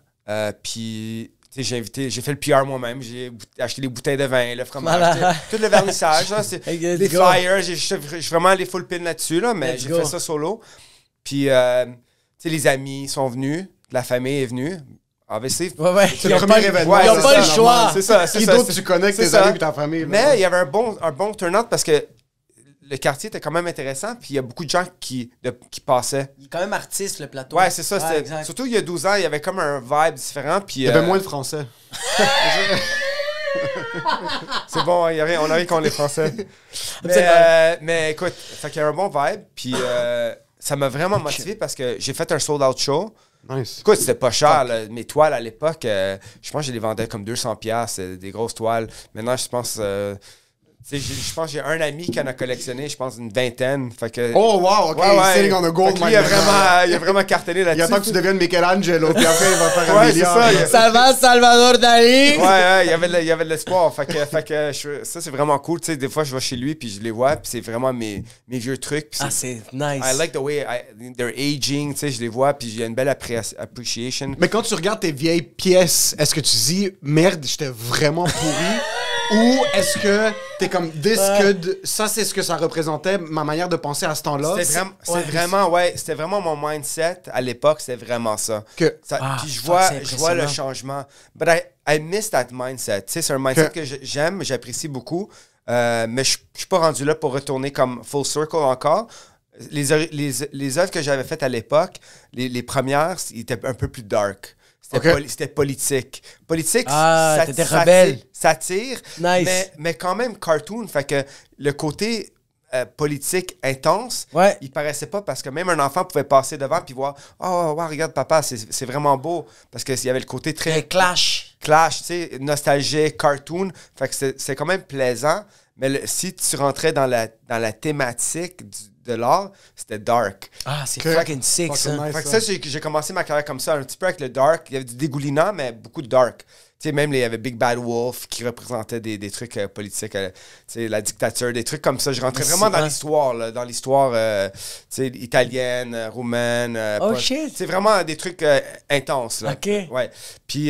Puis j'ai fait le PR moi-même. J'ai acheté les bouteilles de vin, le fromage, tout le vernissage. Là, les flyers. J'ai vraiment les full pin là-dessus, là, mais j'ai fait ça solo. Puis les amis sont venus, la famille est venue. C'est le premier événement. Ils n'ont pas le choix. C'est ça. Qui d'autre tu connais que tes amis et ta famille? Mais il y avait un bon turn-out parce que le quartier était quand même intéressant, puis il y a beaucoup de gens qui passaient. Il est quand même artiste, le plateau. Ouais, c'est ça. Surtout il y a 12 ans, il y avait comme un vibe différent. Puis, il y avait moins de Français. C'est bon, on a rien contre les Français. Mais écoute, il y a un bon vibe, puis ça m'a vraiment motivé parce que j'ai fait un sold-out show. Nice. Écoute, c'était pas cher. Là. Mes toiles à l'époque, je pense que je les vendais comme 200$, des grosses toiles. Maintenant, je pense que j'ai un ami qui en a collectionné, je pense, une vingtaine. Fait que, oh, wow, OK. Sitting on a gold mine. Il a vraiment cartonné là-dessus. Il attend que tu deviennes Michelangelo, puis après, il va faire un milliard. Ça va, Salvador Dali? Ouais, il y avait de l'espoir. Fait que ça, c'est vraiment cool. Tu sais, des fois, je vais chez lui, puis je les vois, puis c'est vraiment mes vieux trucs. C'est nice. I like the way they're aging. Tu sais, je les vois, puis j'ai une belle appreciation. Mais quand tu regardes tes vieilles pièces, est-ce que tu dis, merde, j'étais vraiment pourri? Ou est-ce que t'es comme ça c'est ce que ça représentait, ma manière de penser à ce temps-là? C'était vraiment mon mindset à l'époque, c'était vraiment ça. Puis je vois le changement. But I miss that mindset. Tu sais, c'est un mindset que j'aime, j'apprécie beaucoup, mais je suis pas rendu là pour retourner comme full circle encore. Les œuvres que j'avais faites à l'époque, les premières, ils étaient un peu plus dark. C'était politique. Politique, t'étais rebelle. Satire, nice. mais quand même cartoon. Fait que le côté politique intense, il paraissait pas parce que même un enfant pouvait passer devant puis voir « Oh, wow, regarde papa, c'est vraiment beau. » Parce qu'il y avait le côté très... clash, tu sais, nostalgique, cartoon. Fait que c'est quand même plaisant. Mais si tu rentrais dans la thématique de l'art, c'était dark. C'est fucking sick, ça. Nice, fait que ça, j'ai commencé ma carrière comme ça, un petit peu avec le dark. Il y avait du dégoulinant, mais beaucoup de dark. Tu sais, même il y avait Big Bad Wolf qui représentait des trucs politiques, tu sais, la dictature, des trucs comme ça. Je rentrais vraiment dans l'histoire, tu sais, italienne, roumaine. Shit! C'est vraiment des trucs intenses, là. OK. Ouais. Puis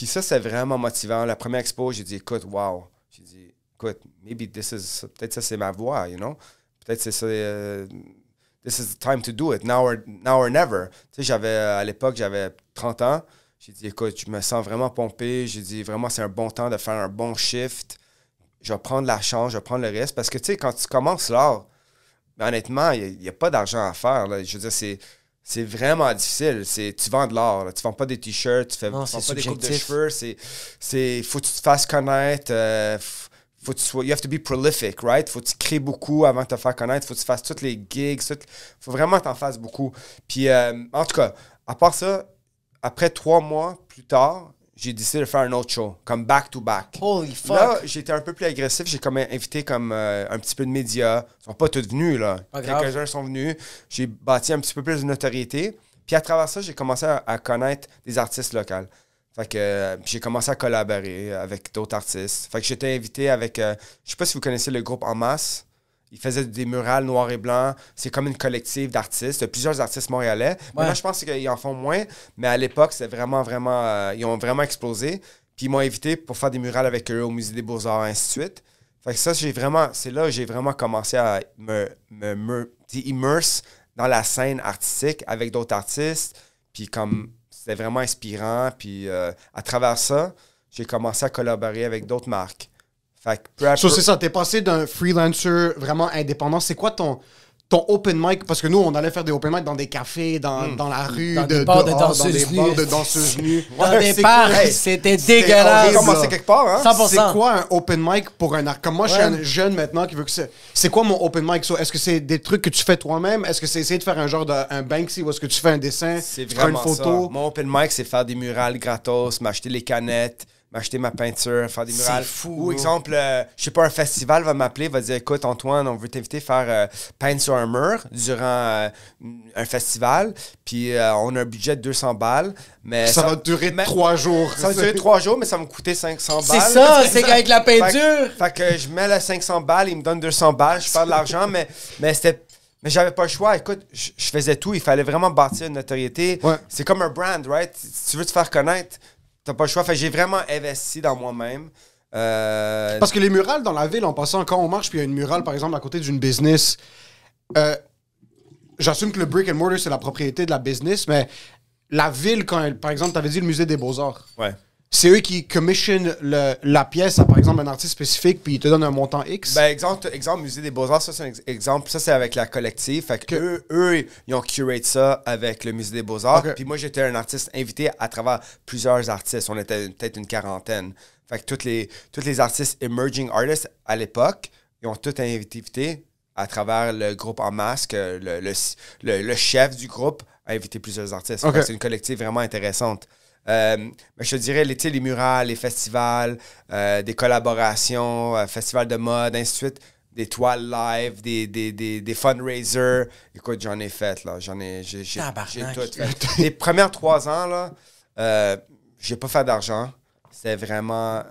ça, c'est vraiment motivant. La première expo, j'ai dit, écoute, wow. J'ai dit, écoute, peut-être ça, c'est ma voix, you know? Peut-être c'est ça. This is the time to do it. Now or never. Tu sais, à l'époque, j'avais 30 ans. J'ai dit, écoute, je me sens vraiment pompé. J'ai dit, vraiment, c'est un bon temps de faire un bon shift. Je vais prendre la chance, je vais prendre le risque. Parce que, tu sais, quand tu commences l'art, honnêtement, il n'y a pas d'argent à faire. Là. Je veux dire, c'est vraiment difficile. Tu vends de l'art. Là. Tu vends pas des t-shirts, tu vends pas des coupes de cheveux. Faut que tu te fasses connaître. You have to be prolific, right? Faut que tu crées beaucoup avant de te faire connaître. Faut que tu fasses toutes les gigs. Faut vraiment que tu en fasses beaucoup. Puis, en tout cas, à part ça, après 3 mois plus tard, j'ai décidé de faire un autre show, comme back-to-back. Holy fuck! Là, j'étais un peu plus agressif. J'ai comme invité comme un petit peu de médias. Ils sont pas tous venus, là. Quelques-uns sont venus. J'ai bâti un petit peu plus de notoriété. Puis à travers ça, j'ai commencé à connaître des artistes locaux. Fait que j'ai commencé à collaborer avec d'autres artistes. Fait que j'étais invité avec... je sais pas si vous connaissez le groupe En Masse. Ils faisaient des murales noirs et blancs. C'est comme une collective d'artistes, de plusieurs artistes montréalais. Maintenant, je pense qu'ils en font moins. Mais à l'époque, c'était vraiment... ils ont vraiment explosé. Puis ils m'ont invité pour faire des murales avec eux au Musée des Beaux-Arts, ainsi de suite. Fait que ça, c'est là que j'ai vraiment commencé à me immerse dans la scène artistique avec d'autres artistes. Puis comme... C'était vraiment inspirant. Puis à travers ça, j'ai commencé à collaborer avec d'autres marques. Fait que c'est ça, t'es passé d'un freelancer vraiment indépendant. C'est quoi ton open mic? Parce que nous, on allait faire des open mic dans des cafés, dans la rue, dans des bars de danseuses nues. Dans des parcs, c'était dégueulasse. Commencé quelque part, hein? 100%. C'est quoi un open mic pour un art? Comme moi, je suis un jeune maintenant qui veut que c'est quoi mon open mic? Est-ce que c'est des trucs que tu fais toi-même? Est-ce que c'est essayer de faire un genre un Banksy ou est-ce que tu fais un dessin? C'est tu prends une vraiment photo? ça. Mon open mic, c'est faire des murales gratos, m'acheter les canettes, m'acheter ma peinture, faire des murales. C'est fou. Ou exemple, je sais pas, un festival va m'appeler, va dire écoute, Antoine, on veut t'inviter à faire peindre sur un mur durant un festival. Puis on a un budget de 200 balles. Mais Ça va durer 3 jours. Ça va durer 3 jours, mais ça va me coûter 500 balles. C'est ça, c'est qu'avec la peinture. Fait que je mets la 500 balles, il me donne 200 balles, je perds de l'argent, mais c'était. Mais j'avais pas le choix. Écoute, je faisais tout. Il fallait vraiment bâtir une notoriété. Ouais. C'est comme un brand, right? Si tu veux te faire connaître, t'as pas le choix. Fait que j'ai vraiment investi dans moi-même. Parce que les murales dans la ville, en passant, quand on marche, puis il y a une murale, par exemple, à côté d'une business, j'assume que le brick and mortar, c'est la propriété de la business, mais la ville, par exemple, t'avais dit le musée des Beaux-Arts. Ouais. C'est eux qui commissionnent la pièce à, par exemple, un artiste spécifique, puis ils te donnent un montant X. Ben, exemple, Musée des Beaux-Arts, ça, c'est un exemple. Ça, c'est avec la collective. Fait que eux, ils ont curate ça avec le Musée des Beaux-Arts. Okay. Puis moi, j'étais un artiste invité à travers plusieurs artistes. On était peut-être une quarantaine. Fait que tous les artistes emerging artists à l'époque, ils ont tous été invités à travers le groupe En Masque. Le chef du groupe a invité plusieurs artistes. Okay. C'est une collective vraiment intéressante. Mais je te dirais, les murales, les festivals, des collaborations, festivals de mode, ainsi de suite, des toiles live, des fundraisers. Écoute, j'en ai fait, là. J'ai tout fait. Les premières 3 ans, là, j'ai pas fait d'argent. C'était vraiment,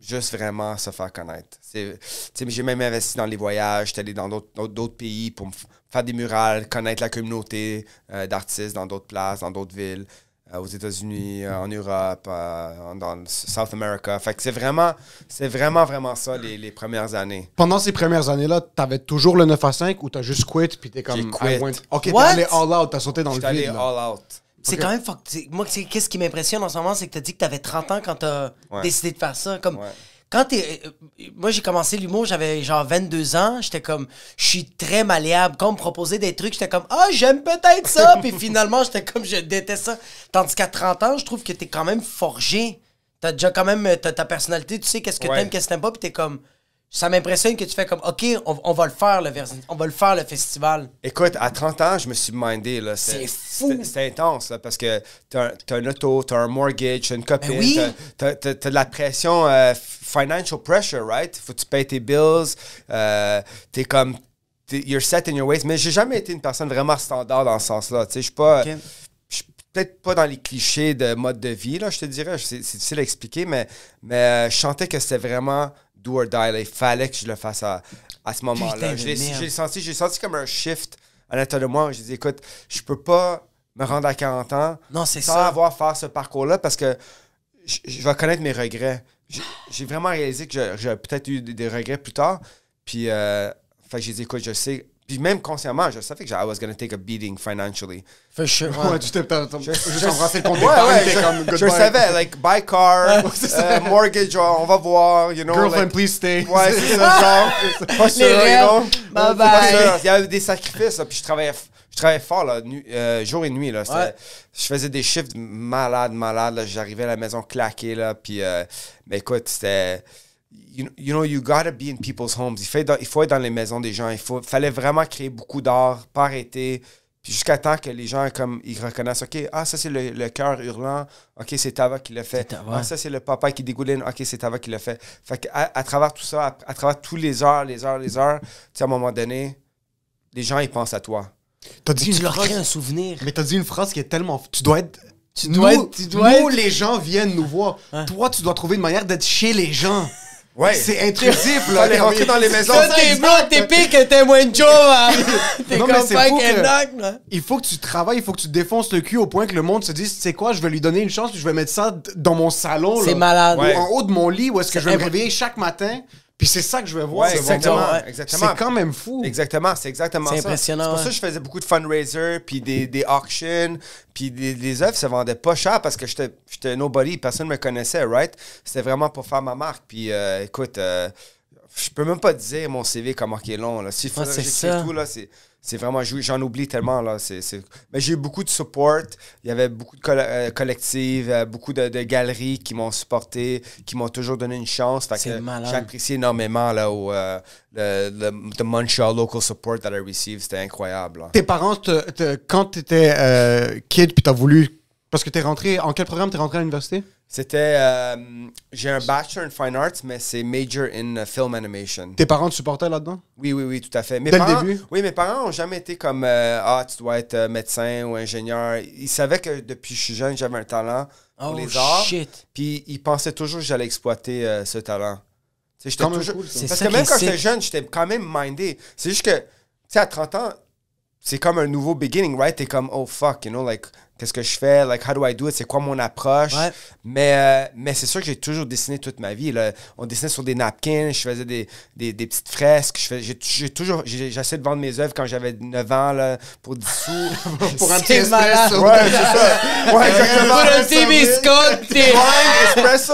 juste vraiment se faire connaître. J'ai même investi dans les voyages. J'étais allé dans d'autres pays pour faire des murales, connaître la communauté d'artistes dans d'autres places, dans d'autres villes. Aux États-Unis, en Europe, dans South America. Fait que c'est vraiment ça les premières années. Pendant ces premières années-là, t'avais toujours le 9 à 5 ou t'as juste quit puis t'es comme... J'ai quit. Ok, t'es What? allé all out, t'as sauté dans le J'étais allé vide. là. all out. C'est quand même... Moi, qu'est-ce qui m'impressionne en ce moment, c'est que t'as dit que t'avais 30 ans quand t'as décidé de faire ça. Comme... Ouais. Quand moi, j'ai commencé l'humour, j'avais genre 22 ans. J'étais comme, je suis très malléable. Quand on me proposait des trucs, j'étais comme, j'aime peut-être ça. Puis finalement, j'étais comme, je déteste ça. Tandis qu'à 30 ans, je trouve que t'es quand même forgé. T'as déjà quand même ta personnalité. Tu sais qu'est-ce que t'aimes, qu'est-ce que t'aimes pas. Puis t'es comme, ça m'impressionne que tu fais comme, OK, on va le faire, on va le faire, le festival. Écoute, à 30 ans, je me suis mindé. Là. C'est fou. C'était intense, là, parce que t'as un auto, t'as un mortgage, t'as une copine, Ben oui. t'as de la pression, financial pressure, right? Faut que tu payes tes bills, t'es comme, you're set in your ways. Mais j'ai jamais été une personne vraiment standard dans ce sens-là. Tu sais, je suis pas... Okay. Je suis peut-être pas dans les clichés de mode de vie, là, je te dirais. C'est difficile à expliquer, mais je sentais que c'était vraiment do or die. Là. Il fallait que je le fasse à ce moment-là. J'ai senti comme un shift à l'intérieur de moi. J'ai dit, écoute, je peux pas me rendre à 40 ans sans avoir faire ce parcours-là parce que je vais connaître mes regrets. J'ai vraiment réalisé que j'aurais peut-être eu des regrets plus tard. Puis, fait que j'ai dit, écoute, je sais... Puis même consciemment, je savais que I was going to take a beating financially. For sure. Ouais, tu t'es juste embrassé le compte je savais, like, buy car, mortgage, on va voir, you know. Girlfriend, like, please stay. Ouais, c'est ça, genre. Pas sûr, you know. Bye bye. Pas sûr. Il y avait des sacrifices, là, puis je travaillais fort, là, jour et nuit, là. Je faisais des shifts malades, là. J'arrivais à la maison claqué, là, puis, mais écoute, c'était... You know, you gotta be in people's homes. Il faut être dans les maisons des gens. Fallait vraiment créer beaucoup d'art, pas arrêter. Puis jusqu'à temps que les gens, comme, ils reconnaissent, OK, ça, c'est le cœur hurlant. OK, c'est Tava qui l'a fait. Ça, c'est le papa qui dégouline. OK, c'est Tava qui l'a fait. Fait qu'à travers tout ça, à travers tous les heures, tu sais, à un moment donné, les gens, ils pensent à toi. Tu leur crées un souvenir. Mais t'as dit une phrase qui est tellement... Tu dois Nous, les gens viennent nous voir. Toi, tu dois trouver une manière d'être chez les gens. Ouais. C'est intrusif, là. Aller rentrer dans les maisons. Toi, t'es pire que t'es moins de job, hein. T'es Non, comme mais c'est pas fou qu'un que- knock, là. Il faut que tu travailles, il faut que tu te défonces le cul au point que le monde se dise, tu sais quoi, je vais lui donner une chance, puis je vais mettre ça dans mon salon. C'est là. malade. Ou Ouais. en haut de mon lit, où est-ce que C'est je vais me imp- réveiller chaque matin, puis c'est ça que je vais voir. Ouais, c'est exactement. vraiment- Exactement. C'est quand même fou. Exactement, c'est exactement C'est ça. impressionnant, C'est pour ouais. ça que je faisais beaucoup de fundraisers, puis des auctions, puis des œuvres se vendaient pas cher parce que j'étais nobody, personne ne me connaissait, right? C'était vraiment pour faire ma marque. Puis écoute, je peux même pas te dire mon CV comment il est long. Là. S'il faudrait c'est que j'écrive ça. tout, là, c'est vraiment... J'en oublie tellement, là. Mais j'ai eu beaucoup de support. Il y avait beaucoup de collectifs, beaucoup de galeries qui m'ont supporté, qui m'ont toujours donné une chance. Fait C'est que malade. j'apprécie énormément là, the Montreal local support that I received. C'était incroyable. Là. Tes parents, quand t'étais kid, puis t'as voulu... Parce que t'es rentré... En quel programme t'es rentré à l'université? C'était... j'ai un bachelor in fine arts, mais c'est major in film animation. Tes parents te supportaient là-dedans? Oui, tout à fait. Dès le début? Oui, mes parents n'ont jamais été comme tu dois être médecin ou ingénieur. Ils savaient que depuis que je suis jeune, j'avais un talent pour Oh, les arts. shit. Puis ils pensaient toujours que j'allais exploiter ce talent. Tu sais, j'étais Quand même toujours... cool, ça. C'est Parce ça que qui même est quand j'étais sick. jeune, j'étais quand même mindé. C'est juste que, tu sais, à 30 ans, c'est comme un nouveau beginning, right? T'es comme, oh fuck, you know, like, qu'est-ce que je fais? Like, how do I do it? C'est quoi mon approche? Ouais. Mais c'est sûr que j'ai toujours dessiné toute ma vie. Là. On dessinait sur des napkins, je faisais des petites fresques. J'essayais de vendre mes œuvres quand j'avais 9 ans là, pour 10 sous. Pour un C'est petit espresso. malade. Ouais, c'est ça. Ouais, exactement. Pour un petit biscotti. Ouais, espresso.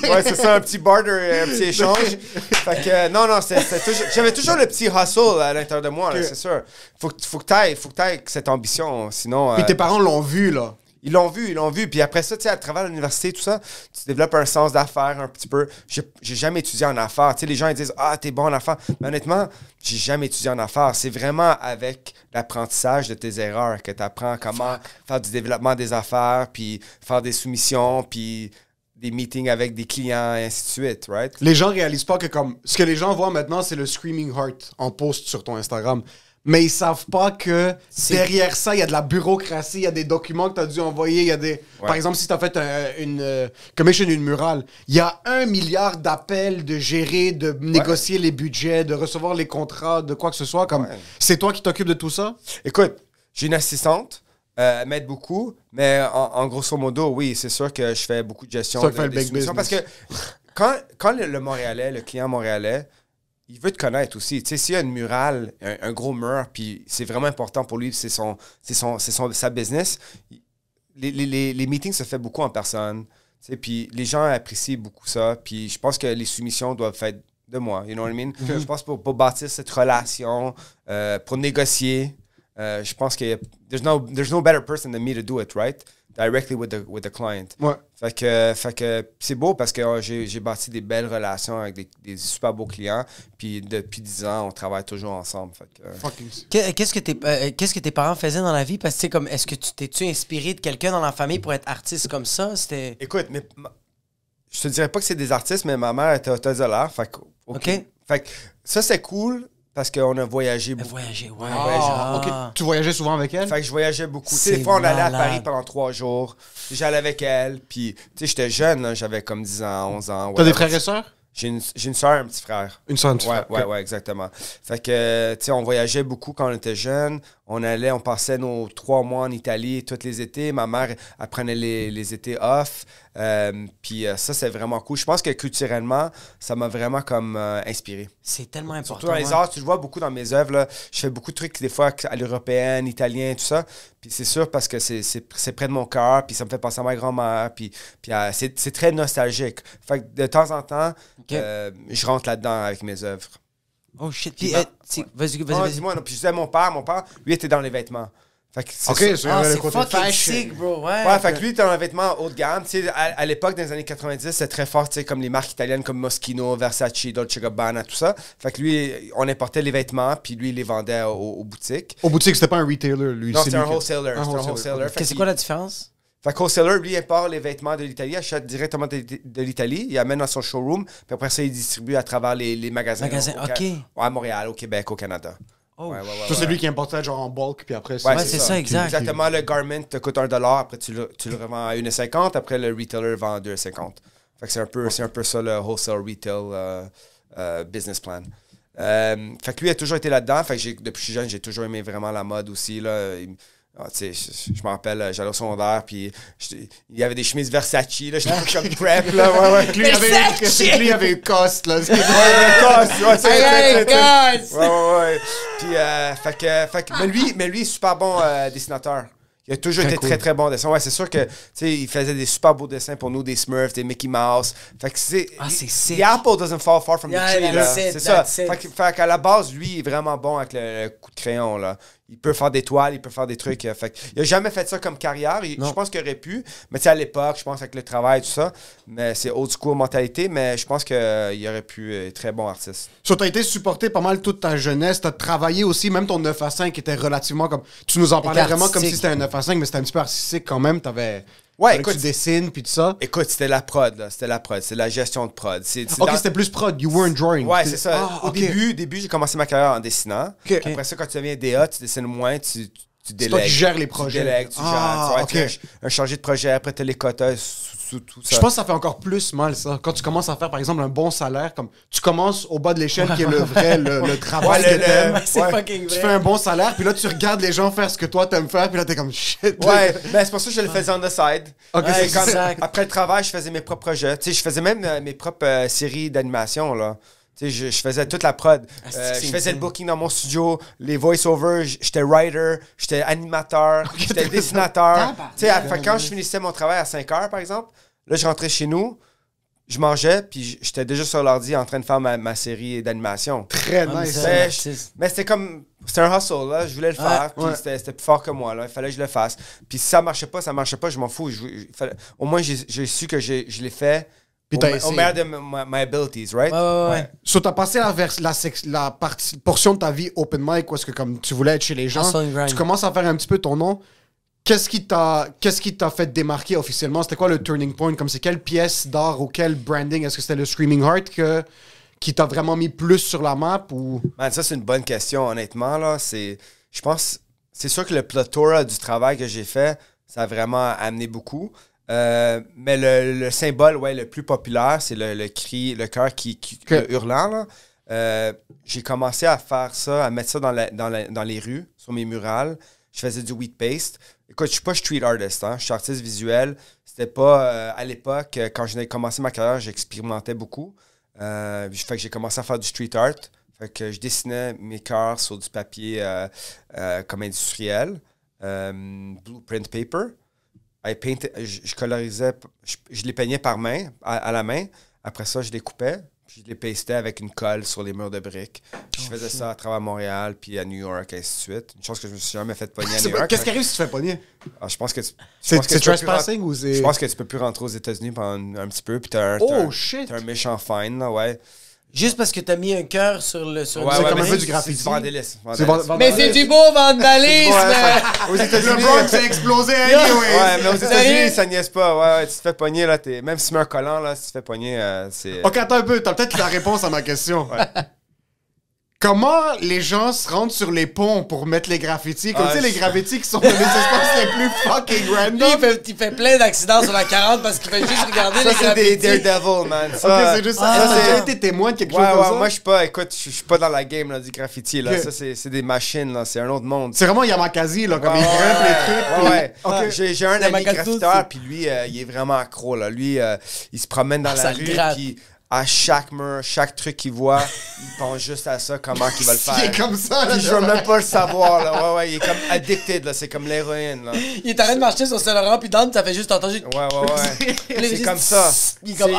Ouais, c'est ça, un petit barter, un petit échange. Fait que, non, c'était toujours... J'avais toujours le petit hustle à l'intérieur de moi, là, c'est sûr. Faut que t'ailles cette ambition, sinon... Puis tes parents l'ont vu, là. Ils l'ont vu. Puis après ça, tu sais, à travers l'université, tout ça, tu développes un sens d'affaires un petit peu. J'ai jamais étudié en affaires. Tu sais, les gens, ils disent « Ah, t'es bon en affaires. » Mais honnêtement, j'ai jamais étudié en affaires. C'est vraiment avec l'apprentissage de tes erreurs que tu apprends comment faire du développement des affaires, puis faire des soumissions, puis des meetings avec des clients, et ainsi de suite, right? Les gens réalisent pas que comme... Ce que les gens voient maintenant, c'est le Screaming Heart en post sur ton Instagram. Mais ils savent pas que derrière ça, il y a de la bureaucratie, il y a des documents que tu as dû envoyer, il y a des... Ouais. Par exemple, si tu as fait une commission, une murale, il y a 1 milliard d'appels de gérer, de négocier les budgets, de recevoir les contrats, de quoi que ce soit. Comme Ouais. C'est toi qui t'occupes de tout ça? Écoute, j'ai une assistante, elle m'aide beaucoup, mais en grosso modo, oui, c'est sûr que je fais beaucoup de gestion. Ça fait le des big soumissions, parce business. que quand le Montréalais, le client montréalais, il veut te connaître aussi. Tu sais, s'il y a une murale, un gros mur, puis c'est vraiment important pour lui, c'est sa business, les meetings se font beaucoup en personne. Tu sais, puis les gens apprécient beaucoup ça. Puis je pense que les soumissions doivent être de moi. You know what I mean? Je pense pour bâtir cette relation, pour négocier, je pense que there's no better person than me to do it, right? Directly with the client. Ouais. Fait que c'est beau parce que j'ai bâti des belles relations avec des super beaux clients. Puis depuis 10 ans, on travaille toujours ensemble. Fait que, Fucking... Qu'est-ce que tes parents faisaient dans la vie? Parce que, tu sais, comme, est-ce que t'es-tu inspiré de quelqu'un dans la famille pour être artiste comme ça? C'était... Écoute, je te dirais pas que c'est des artistes, mais ma mère était autodolaire. Fait que, OK. Fait que ça, c'est cool parce qu'on a voyagé beaucoup. Voyager, ouais. Ah, OK. Tu voyageais souvent avec elle? Fait que je voyageais beaucoup. Tu sais, C'est des fois, on allait à malade. Paris pendant 3 jours. J'allais avec elle. Puis, tu sais, j'étais jeune, là, j'avais comme 10 ans, 11 ans. T'as des whatever. frères et sœurs? J'ai une soeur, un petit frère. Une soeur, un petit frère. Ouais, exactement. Fait que, tu sais, on voyageait beaucoup quand on était jeunes. On passait nos 3 mois en Italie tous les étés. Ma mère, elle prenait les étés off. Puis ça, c'est vraiment cool. Je pense que culturellement, ça m'a vraiment comme inspiré. C'est tellement important. Surtout dans les ouais. arts, tu le vois beaucoup dans mes œuvres. Là. Je fais beaucoup de trucs, des fois, à l'européenne, italien, tout ça. Puis c'est sûr parce que c'est près de mon cœur, puis ça me fait penser à ma grand-mère. Puis c'est très nostalgique. Fait que de temps en temps, je rentre là-dedans avec mes œuvres. Oh shit. Puis, Puis, vas-y. Dis-moi, non, puis je disais mon père, lui était dans les vêtements. Fait que c'est OK, sûr- c'est Ah, le c'est côté fucking fashion. sick, bro. Ouais. Ouais, fait que lui, il était dans les vêtements haut de gamme. Tu sais, à l'époque, dans les années 90, c'était très fort, tu sais, comme les marques italiennes comme Moschino, Versace, Dolce Gabbana, tout ça. Fait que lui, on importait les vêtements, puis lui, il les vendait aux boutiques. Au boutique, c'était pas un retailer, lui. Non, c'est c'était lui un qui- wholesaler. C'était un wholesaler. Fait C'est qu'il- quoi la différence? Fait que wholesaler, lui, il importe les vêtements de l'Italie, achète directement de l'Italie, il amène dans son showroom, puis après ça, il distribue à travers les magasins. Magasin, OK. À Montréal, au Québec, au Canada. Oh. Ça, c'est lui qui importait genre en bulk, puis après... Ouais, c'est ça, exact. Exactement, le garment te coûte $1, après tu le revends à 1,50, après le retailer vend à 2,50. Fait que c'est un peu ça le wholesale retail business plan. Fait que lui a toujours été là-dedans. Fait que depuis que je suis jeune, j'ai toujours aimé vraiment la mode aussi. Là. Je me rappelle, j'allais au secondaire, puis il y avait des chemises Versace, là, j'étais comme prep, là, ouais. Lui, il avait eu Cost, là. Ouais. Puis, mais lui, est super bon dessinateur. Il a toujours été très, très bon dessin. Ouais, c'est sûr que, tu sais, il faisait des super beaux dessins pour nous, des Smurfs, des Mickey Mouse. Fait que c'est sick. The apple doesn't fall far from the tree, là. C'est ça. It. Fait qu'à la base, lui, il est vraiment bon avec le coup de crayon, là. Il peut faire des toiles, il peut faire des trucs. Fait il a jamais fait ça comme carrière. Je pense qu'il aurait pu. Mais tu sais, à l'époque, je pense avec le travail et tout ça. Mais c'est old school mentalité. Mais je pense qu'il aurait pu être très bon artiste. So, t'as été supporté pas mal toute ta jeunesse. T'as travaillé aussi, même ton 9 à 5 était relativement comme... Tu nous en parlais vraiment comme si c'était un 9 à 5, mais c'était un petit peu artistique quand même. T'avais... Ouais, écoute, tu dessines puis tout ça. Écoute, c'était la prod, là. C'était la prod. C'est la gestion de prod. C'était plus prod. You weren't drawing. Ouais, c'est ça. Au début, j'ai commencé ma carrière en dessinant. Après ça, quand tu deviens DA, tu dessines moins, tu délègues. C'est toi qui gères les projets. Tu délègues, tu gères. Tu as un chargé de projet, après tu as les quotas, tout ça. Je pense que ça fait encore plus mal, ça. Quand tu commences à faire, par exemple, un bon salaire, comme tu commences au bas de l'échelle, qui est le vrai, le travail que t'aimes. C'est fucking vrai. Tu fais un bon salaire, puis là, tu regardes les gens faire ce que toi, t'aimes faire, puis là, t'es comme shit. Ouais, mais c'est pour ça que je le faisais on the side. Ok, c'est ça. Après le travail, je faisais mes propres projets. Tu sais, je faisais même mes propres séries d'animation, là. Tu sais, je faisais toute la prod. Je faisais le booking dans mon studio, les voice-overs, j'étais writer, j'étais animateur, j'étais dessinateur. Tu sais, quand je finissais mon travail à 5 heures, par exemple, là, je rentrais chez nous, je mangeais, puis j'étais déjà sur l'ordi en train de faire ma série d'animation. Très nice. Mais c'était comme... C'était un hustle, là. Je voulais le faire, puis c'était plus fort que moi, là. Il fallait que je le fasse. Puis si ça marchait pas, je m'en fous. Au moins, j'ai su que je l'ai fait... Au meilleur de my abilities, right? Ouais. So, t'as passé la portion de ta vie open mic, où est-ce que comme tu voulais être chez les gens, tu commences à faire un petit peu ton nom. Qu'est-ce qui t'a fait démarquer officiellement? C'était quoi le turning point? Comme c'est quelle pièce d'art ou quel branding? Est-ce que c'était le Screaming Heart qui t'a vraiment mis plus sur la map? Ou... Man, ça, c'est une bonne question, honnêtement. Là. Je pense... C'est sûr que le plethora du travail que j'ai fait, ça a vraiment amené beaucoup. Mais le symbole le plus populaire, c'est le cri, le cœur qui le hurlant. Là. J'ai commencé à faire ça, à mettre ça dans les rues, sur mes murales. Je faisais du wheat paste. Écoute, je suis pas street artist, hein? Je suis artiste visuel. C'était pas... à l'époque, quand j'ai commencé ma carrière, j'expérimentais beaucoup. Fait que j'ai commencé à faire du street art. Fait que je dessinais mes cœurs sur du papier comme industriel. Blueprint paper. Je colorisais, je les peignais par main, à la main. Après ça, je les coupais, puis je les pastais avec une colle sur les murs de briques. Je faisais ça à travers Montréal, puis à New York, et ainsi de suite. Une chose que je me suis jamais fait pogner à New York. Qu'est-ce qui arrive si tu te fais pogner? Je pense que c'est trespassing ou c'est... Je pense que tu peux plus rentrer aux États-Unis pendant un petit peu, puis t'as un méchant fine, là, ouais. Juste parce que t'as mis un cœur sur le... c'est comme un peu du graffiti. C'est vandalisme. Mais c'est du beau vandalisme! Aux États-Unis... Le Bronx s'est explosé anyway! Ouais, mais aux États-Unis, ça niaise pas. Ouais, tu te fais pogner, là, même si tu mets un collant, là, si tu te fais pogner, c'est... Ok, attends un peu, t'as peut-être la réponse à ma question. Comment les gens se rendent sur les ponts pour mettre les graffitis? Comme tu sais, les graffitis qui sont dans les espaces les plus fucking random. Lui, il fait plein d'accidents sur la 40 parce qu'il fait juste regarder les graffitis. Ça, c'est des Daredevil, man. Ça, c'est juste ça. T'as déjà été témoin de quelque chose comme ça? Moi, je suis pas dans la game là, du graffiti. Là. Ça, c'est des machines, là. C'est un autre monde. C'est vraiment Yamakasi, là, comme il grimpe les trucs. J'ai un ami graffiteur, puis lui, il est vraiment accro, là. Lui, il se promène dans la rue, puis... À chaque mur, chaque truc qu'il voit, il pense juste à ça, comment il va le faire. Il est comme ça, là. Puis je veux même pas le savoir, là. Ouais, il est comme addicted, là. C'est comme l'héroïne, là. Il est en train de marcher sur Saint-Laurent, puis Dan, t'as fait juste entendu. Ouais. C'est comme ça. Il est comme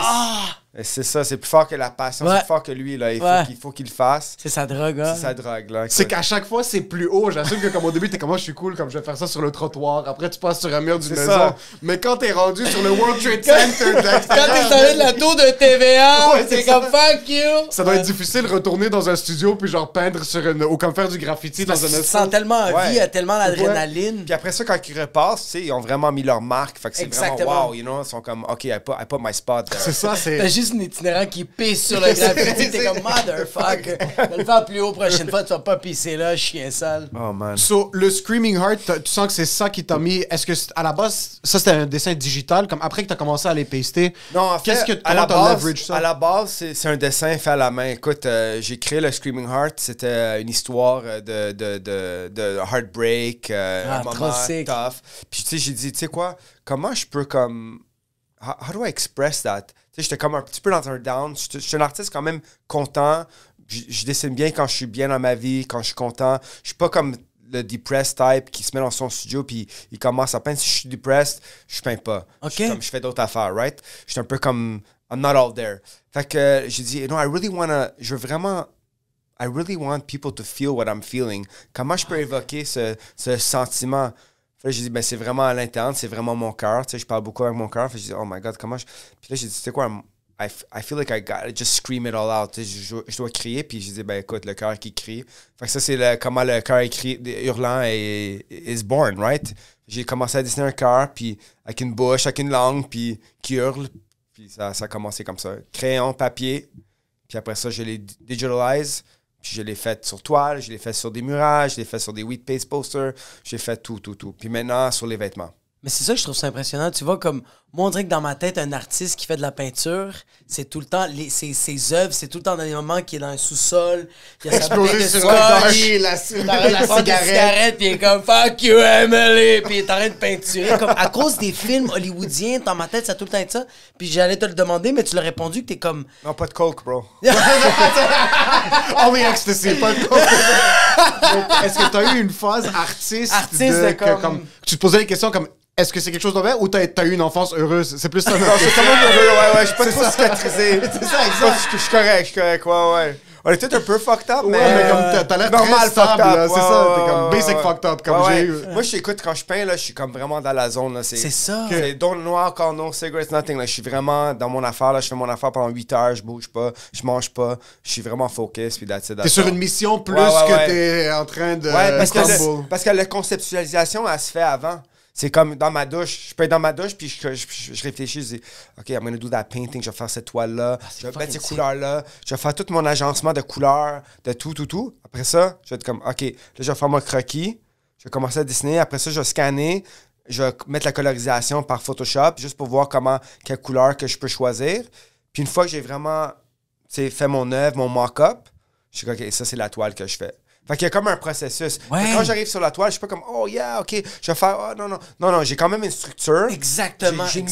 C'est ça, c'est plus fort que la passion, c'est plus fort que lui, là. Il faut qu'il le fasse. C'est sa drogue, hein. C'est sa drogue, là. C'est qu'à chaque fois, c'est plus haut. J'assume que comme au début, t'es comme moi, je suis cool, comme je vais faire ça sur le trottoir. Après, tu passes sur un mur d'une maison. Ça. Mais quand t'es rendu sur le World Trade Center, quand t'es sorti de la tour de TVA, c'est comme fuck you. Ça doit être difficile de retourner dans un studio puis genre peindre sur une... ou comme faire du graffiti dans un espace. Tu sens tellement en vie, il y a tellement d'adrénaline. Puis après ça, quand ils repassent, tu sais, ils ont vraiment mis leur marque. Fait que c'est vraiment wow, you know. Ils sont comme, OK, I put my spot there. C'est ça, c'est... T'as juste juste un itinérant qui pisse sur le graffiti. T'es comme, motherfucker. Je vais le faire plus haut prochaine fois, tu vas pas pisser là, chien sale. Oh, man. So, le Screaming Heart, tu sens que c'est ça qui t'a mis. Est-ce que, à la base, ça c'était un dessin digital, comme après que t'as commencé à les paster? Non, en fait, Comment t'as leverage ça? à la base, c'est un dessin fait à la main. Écoute, j'ai créé le Screaming Heart. C'était une histoire de heartbreak, un moment tough. Puis, tu sais, j'ai dit, tu sais quoi, comment je peux comme... How do I express that? Tu sais, j'étais comme un petit peu dans un down. Je suis un artiste quand même content. Je dessine bien quand je suis bien dans ma vie, quand je suis content. Je suis pas comme le depressed type qui se met dans son studio puis il commence à peindre. Si je suis depressed, je peins pas. Okay. Je fais d'autres affaires, right? Je suis un peu comme... I'm not all there. Fait que j'ai dit, I really want people to feel what I'm feeling. Comment je peux évoquer ce sentiment? Fait que j'ai dit, ben c'est vraiment à l'interne, c'est vraiment mon cœur. Tu sais, je parle beaucoup avec mon cœur. Fait que j'ai dit, oh my God, comment je... Puis là, j'ai dit, tu sais quoi, I feel like I gotta just scream it all out. Tu sais, je dois crier. Puis j'ai dit, ben écoute, le cœur qui crie. Fait que ça, c'est comment le cœur hurlant is born, right? J'ai commencé à dessiner un cœur, puis avec une bouche, avec une langue, puis qui hurle. Puis ça a commencé comme ça. Crayon, papier. Puis après ça, je l'ai digitalise. Puis je l'ai fait sur toile, je l'ai fait sur des murages, je l'ai fait sur des wheat paste posters. J'ai fait tout. Puis maintenant, sur les vêtements. Mais c'est ça que je trouve ça impressionnant. Tu vois, comme moi, on dirait que dans ma tête, un artiste qui fait de la peinture, c'est tout le temps, ses œuvres, c'est tout le temps dans des moments qui est dans un sous-sol. Il y a sa bouteille de scotch. la cigarette, puis il est comme fuck you, Emily, puis il est en train de peinturer. Comme, à cause des films hollywoodiens, dans ma tête, ça a tout le temps été ça. Puis j'allais te le demander, mais tu l'as répondu que t'es comme. Non, pas de coke, bro. Only ecstasy, pas de coke. Est-ce que t'as eu une phase artiste comme... Tu te posais des questions comme. Est-ce que c'est quelque chose de vrai ou t'as eu une enfance heureuse? C'est plus ça. Non, c'est quand même heureux, ouais. Je suis pas trop cicatrisé. C'est ça, exact. Je suis correct, ouais. On est peut-être un peu fucked up, mais... Ouais, mais comme t'as l'air normal très stable, fucked up. là, c'est ça. T'es comme basic fucked up, comme j'ai eu. Moi, j'écoute, quand je peins, là, je suis comme vraiment dans la zone, là. C'est ça. C'est don't noir, encore no cigarettes, nothing, là. Je suis vraiment dans mon affaire, là. Je fais mon affaire pendant 8 heures, je bouge pas, je mange pas. Je suis vraiment focus, puis that's it. T'es sur une mission plus que t'es en train de... Ouais, parce que la conceptualisation, elle se fait avant. C'est comme dans ma douche. Je peux être dans ma douche, puis je réfléchis, je dis, OK, I'm gonna do that painting, je vais faire cette toile-là, je vais mettre ces couleurs-là, je vais faire tout mon agencement de couleurs, de tout. Après ça, je vais être comme, OK, là, je vais faire mon croquis, je vais commencer à dessiner. Après ça, je vais scanner, je vais mettre la colorisation par Photoshop, juste pour voir quelle couleur que je peux choisir. Puis une fois que j'ai vraiment fait mon œuvre, mon mock-up, je suis OK, ça, c'est la toile que je fais. Fait qu'il y a comme un processus. Ouais. Quand j'arrive sur la toile, je suis pas comme, oh yeah, OK, je vais faire, oh non, j'ai quand même une structure. Exactement. J'ai une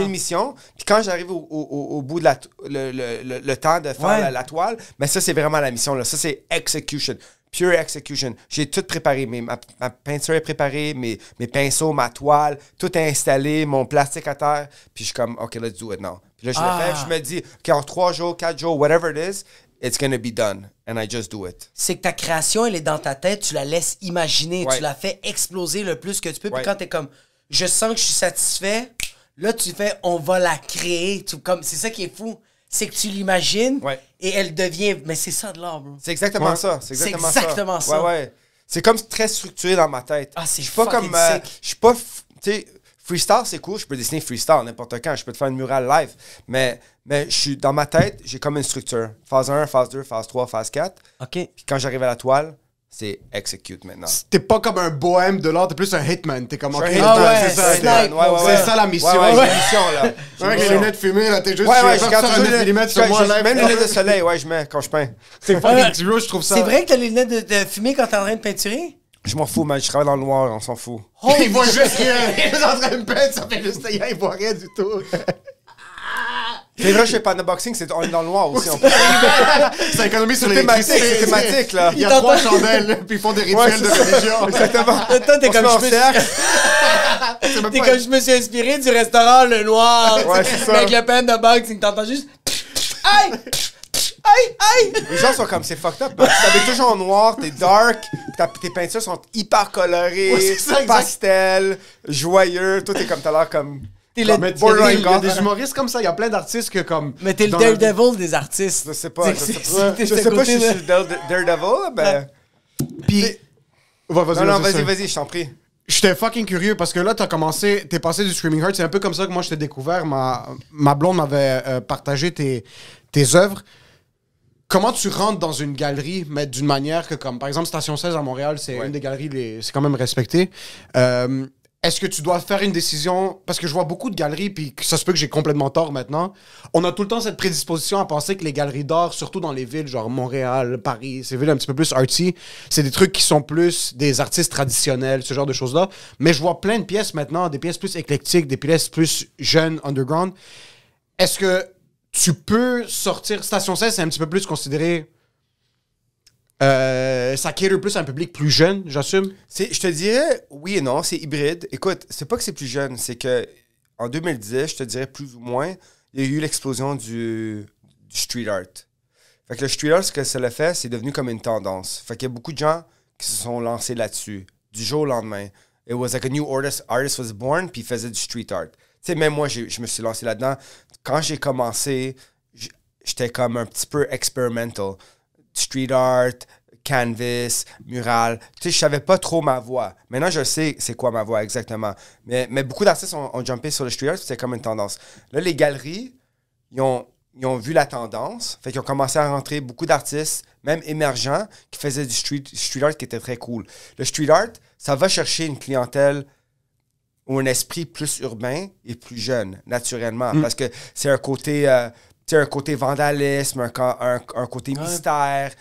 mission. Puis quand j'arrive au bout de le temps de faire la toile, mais ça, c'est vraiment la mission, là. Ça, c'est execution. Pure execution. J'ai tout préparé. Ma peinture est préparée, mes pinceaux, ma toile, tout est installé, mon plastique à terre. Puis je suis comme, OK, let's do it now. Puis là, je le fais. Je me dis, OK, en 3 jours, 4 jours, whatever it is, it's gonna be done. And I just do it. C'est que ta création, elle est dans ta tête, tu la laisses imaginer, Ouais. tu la fais exploser le plus que tu peux. Ouais. Puis quand t'es comme, je sens que je suis satisfait, là, tu fais, on va la créer. C'est ça qui est fou. C'est que tu l'imagines et elle devient... Mais c'est ça de l'art, bro. C'est exactement ça. C'est exactement ça. Ouais. C'est comme très structuré dans ma tête. Ah, c'est Je suis pas fucking comme... Je suis pas... Tu sais, freestyle, c'est cool. Je peux dessiner freestyle n'importe quand. Je peux te faire une murale live. Mais je suis dans ma tête, j'ai comme une structure. Phase 1, phase 2, phase 3, phase 4. OK. Puis quand j'arrive à la toile, c'est execute maintenant. T'es pas comme un bohème de l'art, t'es plus un hitman. T'es comme... Je suis un hitman, ouais, c'est ça. snipe, C'est ça la mission. Ouais, j'ai une mission, là. Avec les lunettes fumées, là, t'es juste... Je garde un toujours 9 mm sur moi, live. même les lunettes de soleil, je mets quand je peins. C'est fucking dur, je trouve ça. C'est vrai que t'as les lunettes de fumée quand t'es en train de peinturer? Je m'en fous, man. Je travaille dans le noir, on s'en fout. Il voit juste qu'il est en train de peindre, ça fait juste rien, il voit rien du tout. C'est vrai, je fais pas de boxing, on est dans le noir aussi. On peut... Ça économise sur C'est l'électricité. thématique, c'est thématique, là. Il y a 3 chandelles, là, puis ils font des rituels de religion. Exactement. Toi, t'es comme je me suis inspiré du restaurant Le Noir. Ouais, c'est ça. Avec le pen de boxing, t'entends juste... Aïe! Aïe! Les gens sont comme, c'est fucked up. Tu t'habilles toujours en noir, t'es dark, tes peintures sont hyper colorées, Ouais, c'est ça, exact. pastel, joyeux. Toi, t'es comme, t'as l'air comme... Mais il y a des humoristes comme ça, il y a plein d'artistes que comme... Mais t'es le Daredevil des artistes. Je sais pas, je sais pas si je suis Daredevil, ben... Puis... Non, vas-y, je t'en prie. Je J'étais fucking curieux parce que là, t'es passé du Screaming Heart. C'est un peu comme ça que moi, je t'ai découvert. Ma blonde m'avait partagé tes œuvres. Comment tu rentres dans une galerie, mais d'une manière que, comme par exemple, Station 16 à Montréal, c'est une des galeries, c'est quand même respecté. Est-ce que tu dois faire une décision? Parce que je vois beaucoup de galeries, puis ça se peut que j'ai complètement tort maintenant. On a tout le temps cette prédisposition à penser que les galeries d'art, surtout dans les villes, genre Montréal, Paris, ces villes un petit peu plus arty, c'est des trucs qui sont plus des artistes traditionnels, ce genre de choses-là. Mais je vois plein de pièces maintenant, des pièces plus éclectiques, des pièces plus jeunes, underground. Est-ce que tu peux sortir... Station 16, c'est un petit peu plus considéré... ça cater plus à un public plus jeune, j'assume. Je te dirais oui et non, c'est hybride. Écoute, c'est pas que c'est plus jeune, c'est que en 2010, je te dirais plus ou moins, il y a eu l'explosion du street art. Fait que le street art, ce que ça l'a fait, c'est devenu comme une tendance. Fait qu'il y a beaucoup de gens qui se sont lancés là-dessus, du jour au lendemain. It was like a new artist was born, puis il faisait du street art. Tu sais, même moi, je me suis lancé là-dedans. Quand j'ai commencé, j'étais comme un petit peu experimental. Street art, canvas, mural. Tu sais, je savais pas trop ma voix. Maintenant, je sais c'est quoi ma voix exactement. Mais beaucoup d'artistes ont jumpé sur le street art, c'était comme une tendance. Là, les galeries, ils ont vu la tendance. Fait qu'ils ont commencé à rentrer beaucoup d'artistes, même émergents, qui faisaient du street art qui était très cool. Le street art, ça va chercher une clientèle ou un esprit plus urbain et plus jeune, naturellement. Parce que c'est un côté... un côté vandalisme, un côté mystère.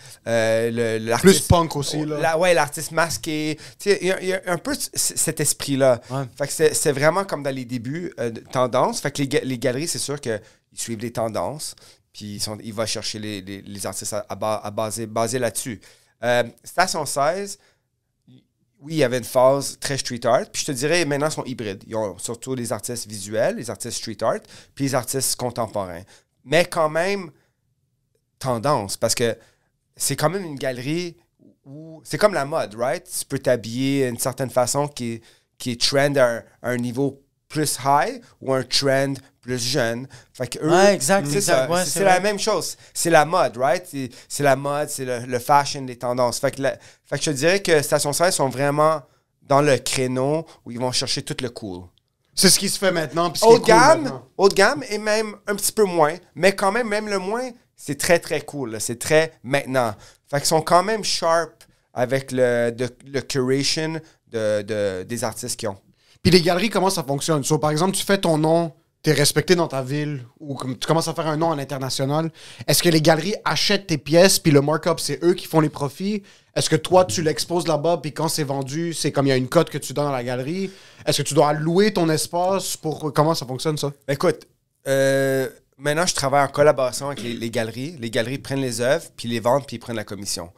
Plus punk aussi. Là. L'artiste masqué. Il y a un peu cet esprit-là. Ouais. Fait que c'est vraiment comme dans les débuts, tendance. Fait que les galeries, c'est sûr qu'ils suivent les tendances. Puis ils vont chercher les artistes à baser là-dessus. Station 16, oui, il y avait une phase très street art. Puis je te dirais, maintenant, ils sont hybrides. Ils ont surtout les artistes visuels, les artistes street art, puis les artistes contemporains. Mais quand même, tendance, parce que c'est quand même une galerie où... C'est comme la mode, right? Tu peux t'habiller d'une certaine façon qui est trend à un niveau plus high ou un trend plus jeune. Fait que eux, exact. C'est la même chose. C'est la mode, right? C'est la mode, c'est le fashion, les tendances. Fait que je te dirais que Station 16 sont vraiment dans le créneau où ils vont chercher tout le cool. C'est ce qui se fait maintenant. Haut de gamme et même un petit peu moins. Mais quand même le moins, c'est très, très cool. Là. C'est très maintenant. Fait qu'ils sont quand même sharp avec le curation des artistes qu'ils ont. Puis les galeries, comment ça fonctionne? So, par exemple, tu fais ton nom, tu es respecté dans ta ville, ou tu commences à faire un nom à l'international. Est-ce que les galeries achètent tes pièces, puis le markup, c'est eux qui font les profits? Est-ce que toi, tu l'exposes là-bas, puis quand c'est vendu, c'est comme il y a une cote que tu donnes à la galerie? Est-ce que tu dois louer ton espace pour... Comment ça fonctionne, ça? Écoute, maintenant, je travaille en collaboration avec les galeries. Les galeries prennent les œuvres, puis les vendent, puis ils prennent la commission.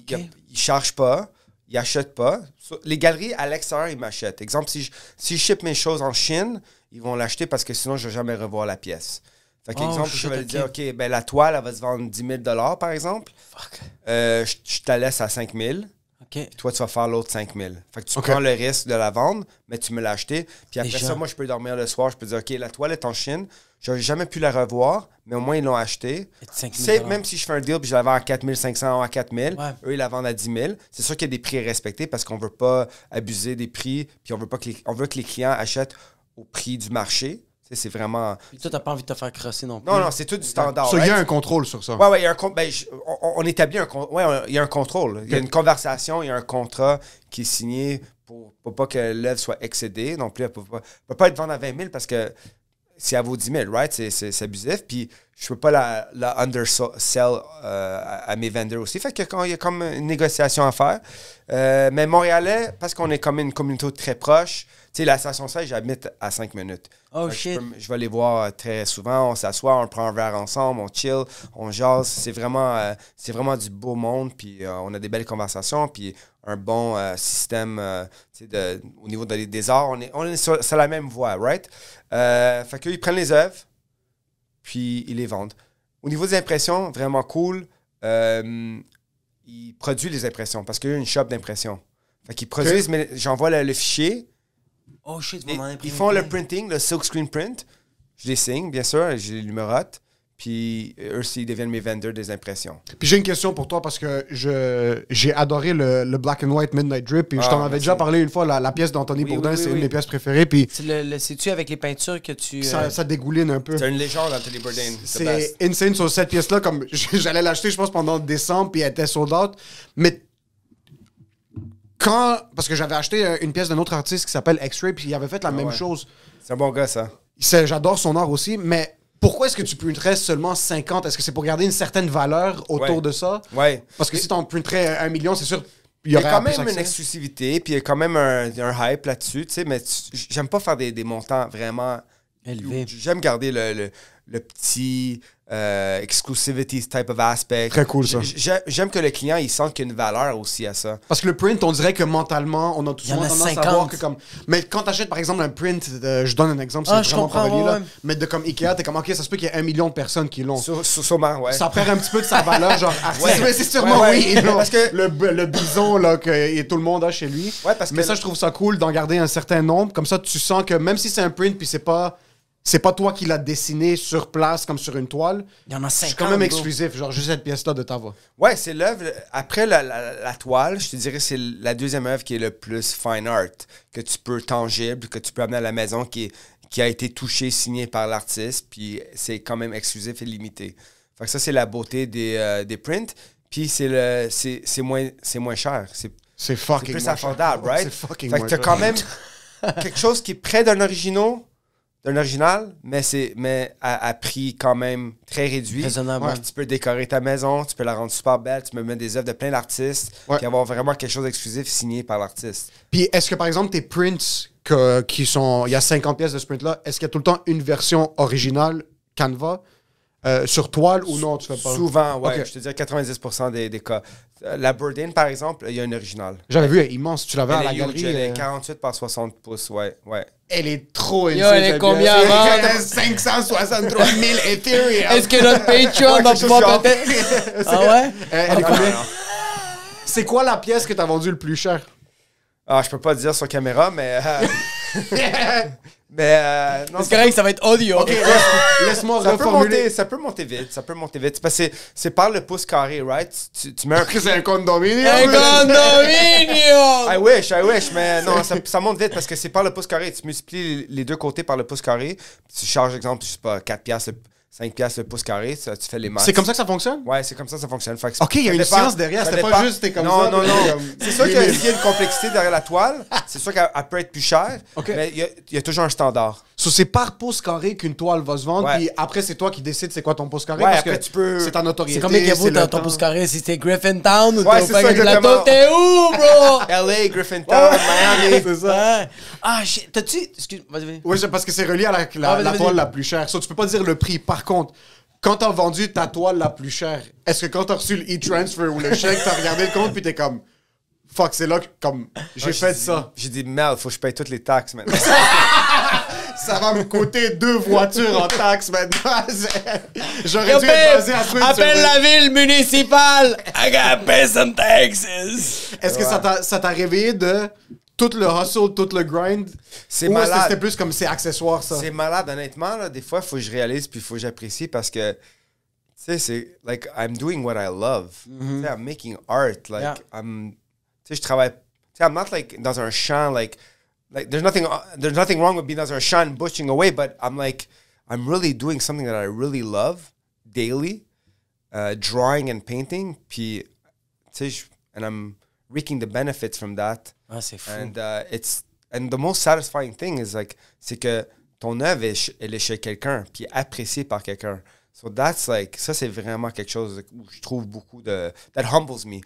Ils ne chargent pas, ils n'achètent pas. Les galeries, à l'extérieur, ils m'achètent. Exemple, si je ship mes choses en Chine, ils vont l'acheter parce que sinon, je ne vais jamais revoir la pièce. Fait qu'exemple, je vais dire, OK, ben la toile, elle va se vendre 10 000 $ par exemple. Fuck. Je te laisse à 5 000. OK. Toi, tu vas faire l'autre 5 000. Fait que tu prends le risque de la vendre, mais tu me l'as acheté. Puis après ça, moi, je peux dormir le soir. Je peux dire, OK, la toile est en Chine. Je n'aurais jamais pu la revoir, mais au moins, ils l'ont acheté. Même si je fais un deal puis je la vends à 4 500 ou à 4 000, eux, ils la vendent à 10 000. C'est sûr qu'il y a des prix respectés parce qu'on ne veut pas abuser des prix. Puis on veut que les clients achètent au prix du marché. C'est vraiment... Puis toi, t'as pas envie de te faire crosser non plus. Non, c'est tout du standard. Il y a un contrôle sur ça. Ouais, il y a on établit un contrôle. Ouais, il y a un contrôle. Il y a une conversation, il y a un contrat qui est signé pour pas que l'œuvre soit excédée. Non plus, elle ne peut pas être vendue à 20 000 parce que si elle vaut 10 000, right? C'est abusif. Puis je peux pas la undersell à mes vendeurs aussi. Fait qu'il y a comme une négociation à faire. Mais Montréalais, parce qu'on est comme une communauté très proche, tu sais, la station 16, j'habite à 5 minutes. Oh shit. Je vais les voir très souvent. On s'assoit, on prend un verre ensemble, on chill, on jase. C'est vraiment du beau monde. Puis on a des belles conversations. Puis un bon système au niveau des arts. On est sur la même voie, right? Fait qu'eux, ils prennent les œuvres, puis ils les vendent. Au niveau des impressions, vraiment cool. Ils produisent les impressions parce qu'il y a une shop d'impression. Fait qu'ils produisent, mais j'envoie le fichier. Oh shit, ils font le printing, le silkscreen print. Je les signe, bien sûr, je les numérote. Puis eux aussi, ils deviennent mes vendeurs des impressions. Puis j'ai une question pour toi parce que j'ai adoré le Black and White Midnight Drip. Puis je t'en avais déjà parlé une fois. La pièce d'Anthony Bourdain, c'est une des pièces préférées. Puis C'est-tu avec les peintures que tu... ça dégouline un peu. C'est une légende, Anthony Bourdain. C'est insane sur cette pièce-là. Comme j'allais l'acheter, je pense, pendant décembre, puis elle était sold out. Mais parce que j'avais acheté une pièce d'un autre artiste qui s'appelle X-Ray, puis il avait fait la même chose. C'est un bon gars, ça. J'adore son art aussi, mais pourquoi est-ce que tu printerais seulement 50? Est-ce que c'est pour garder une certaine valeur autour de ça? Ouais. Parce que si tu en printerais 1 million, c'est sûr, il y a quand même une exclusivité, puis il y a quand même un hype là-dessus, tu sais, mais j'aime pas faire des montants vraiment élevés. J'aime garder le petit exclusivity type of aspect. Très cool, ça. J'aime que le client, il sente qu'il y a une valeur aussi à ça. Parce que le print, on dirait que mentalement, on a tout souvent tendance 50. à voir que comme... Mais quand t'achètes, par exemple, un print, je donne un exemple, c'est vraiment pas relié, là, mais de comme Ikea, t'es comme, OK, ça se peut qu'il y ait 1 million de personnes qui l'ont. Sûrement, ouais. Ça perd un petit peu de sa valeur, genre artiste. Ouais. Mais c'est sûrement oui. Parce que le bison là, que tout le monde a chez lui. Ouais, parce que mais ça, je trouve ça cool d'en garder un certain nombre. Comme ça, tu sens que même si c'est un print, puis c'est pas toi qui l'as dessiné sur place comme sur une toile. Il y en a 50. C'est quand même exclusif, genre juste cette pièce-là de ta voix. Ouais, c'est l'œuvre. Après la toile, je te dirais c'est la deuxième œuvre qui est le plus fine art, que tu peux tangible, que tu peux amener à la maison, qui a été touché, signé par l'artiste, puis c'est quand même exclusif et limité. Fait que ça, c'est la beauté des prints. Puis c'est moins cher. C'est fucking plus moins affordable, cher. right? C'est fucking fait moins que t'as cher. quand même quelque chose qui est près d'un original, mais à prix quand même très réduit. Raisonnable. Ouais. Tu peux décorer ta maison, tu peux la rendre super belle, tu peux mettre des œuvres de plein d'artistes, puis avoir vraiment quelque chose d'exclusif signé par l'artiste. Puis est-ce que, par exemple, tes prints qui sont... Il y a 50 pièces de ce print-là, est-ce qu'il y a tout le temps une version originale Canva sur toile ou non, tu fais pas? Souvent, ouais. Okay. Je te dirais 90% des cas. La Bourdain, par exemple, il y a une originale. J'avais vu, elle est immense. Tu l'avais à la Elle est huge, galerie. elle est 48 par 60 pouces, ouais. Elle est trop Yo, elle est combien avant? 563 000 Ethereum. Est-ce que notre Patreon va pouvoir peut-être... Ah ouais? Elle est combien? C'est quoi la pièce que t'as vendue le plus cher? Ah, je peux pas le dire sur caméra, mais... non, C'est correct, ça va être audio. Ok, laisse-moi ça reformuler. ça peut monter vite. Parce que c'est par le pouce carré, right? Tu mets un... C'est un condominium. Un condominium! I wish, mais non, ça monte vite parce que c'est par le pouce carré. Tu multiplies les deux côtés par le pouce carré. Tu charges, exemple, je sais pas, 4 piastres, 5 piastres le pouce carré. Tu fais les maths. C'est comme ça que ça fonctionne? Ouais, c'est comme ça fonctionne. Fait que Ok, il y a une science derrière. C'était pas juste t'es comme ça. Non. Comme... C'est sûr qu'il y a une complexité derrière la toile. C'est sûr qu'elle peut être plus chère. Ok. Mais il y a toujours un standard. So, c'est par pouce carré qu'une toile va se vendre. Ouais. Puis après, c'est toi qui décides c'est quoi ton pouce carré. Ouais, parce après, que tu peux... c'est ta notoriété. C'est combien qu'il vaut c'est le ton temps. pouce carré? Si c'était Griffintown ou Ouais, t'es c'est au ça, Pagan Plateau? exactement. T'es où, bro? LA, Griffintown, Miami. C'est ça. Ouais. Ah, shit. T'as-tu... Excuse... Vas-y. Oui, c'est parce que c'est relié à vas-y, la vas-y. toile la plus chère. So, tu peux pas dire le prix. Par contre, quand t'as vendu ta toile la plus chère, est-ce que quand t'as reçu le e-transfer ou le chèque, t'as regardé le compte puis t'es comme... Fuck, c'est là que comme j'ai fait ça. J'ai dit, merde, faut que je paye toutes les taxes maintenant. Ça va me coûter 2 voitures en taxes maintenant. J'aurais dû être basé à Swing Appelle sur- la ville municipale! I gotta pay some taxes! Est-ce que ça t'a réveillé de tout le hustle, tout le grind? C'est Ou est-ce que malade. c'était plus comme c'est accessoire, ça? C'est malade, honnêtement. Là, des fois, il faut que je réalise puis il faut que j'apprécie parce que, tu sais, c'est like, I'm doing what I love. Tu sais, I'm making art. Like, Yeah. tu sais, je travaille. Tu sais, I'm not like dans un champ, like there's nothing wrong with being dans un champ and bushing away, but I'm really doing something that I really love daily, drawing and painting. Puis, tu sais, and I'm reaping the benefits from that. Ah, c'est fou. And the most satisfying thing is like, c'est que ton œuvre elle est chez quelqu'un, puis appréciée par quelqu'un. So that's like, ça c'est vraiment quelque chose où je trouve beaucoup that humbles me.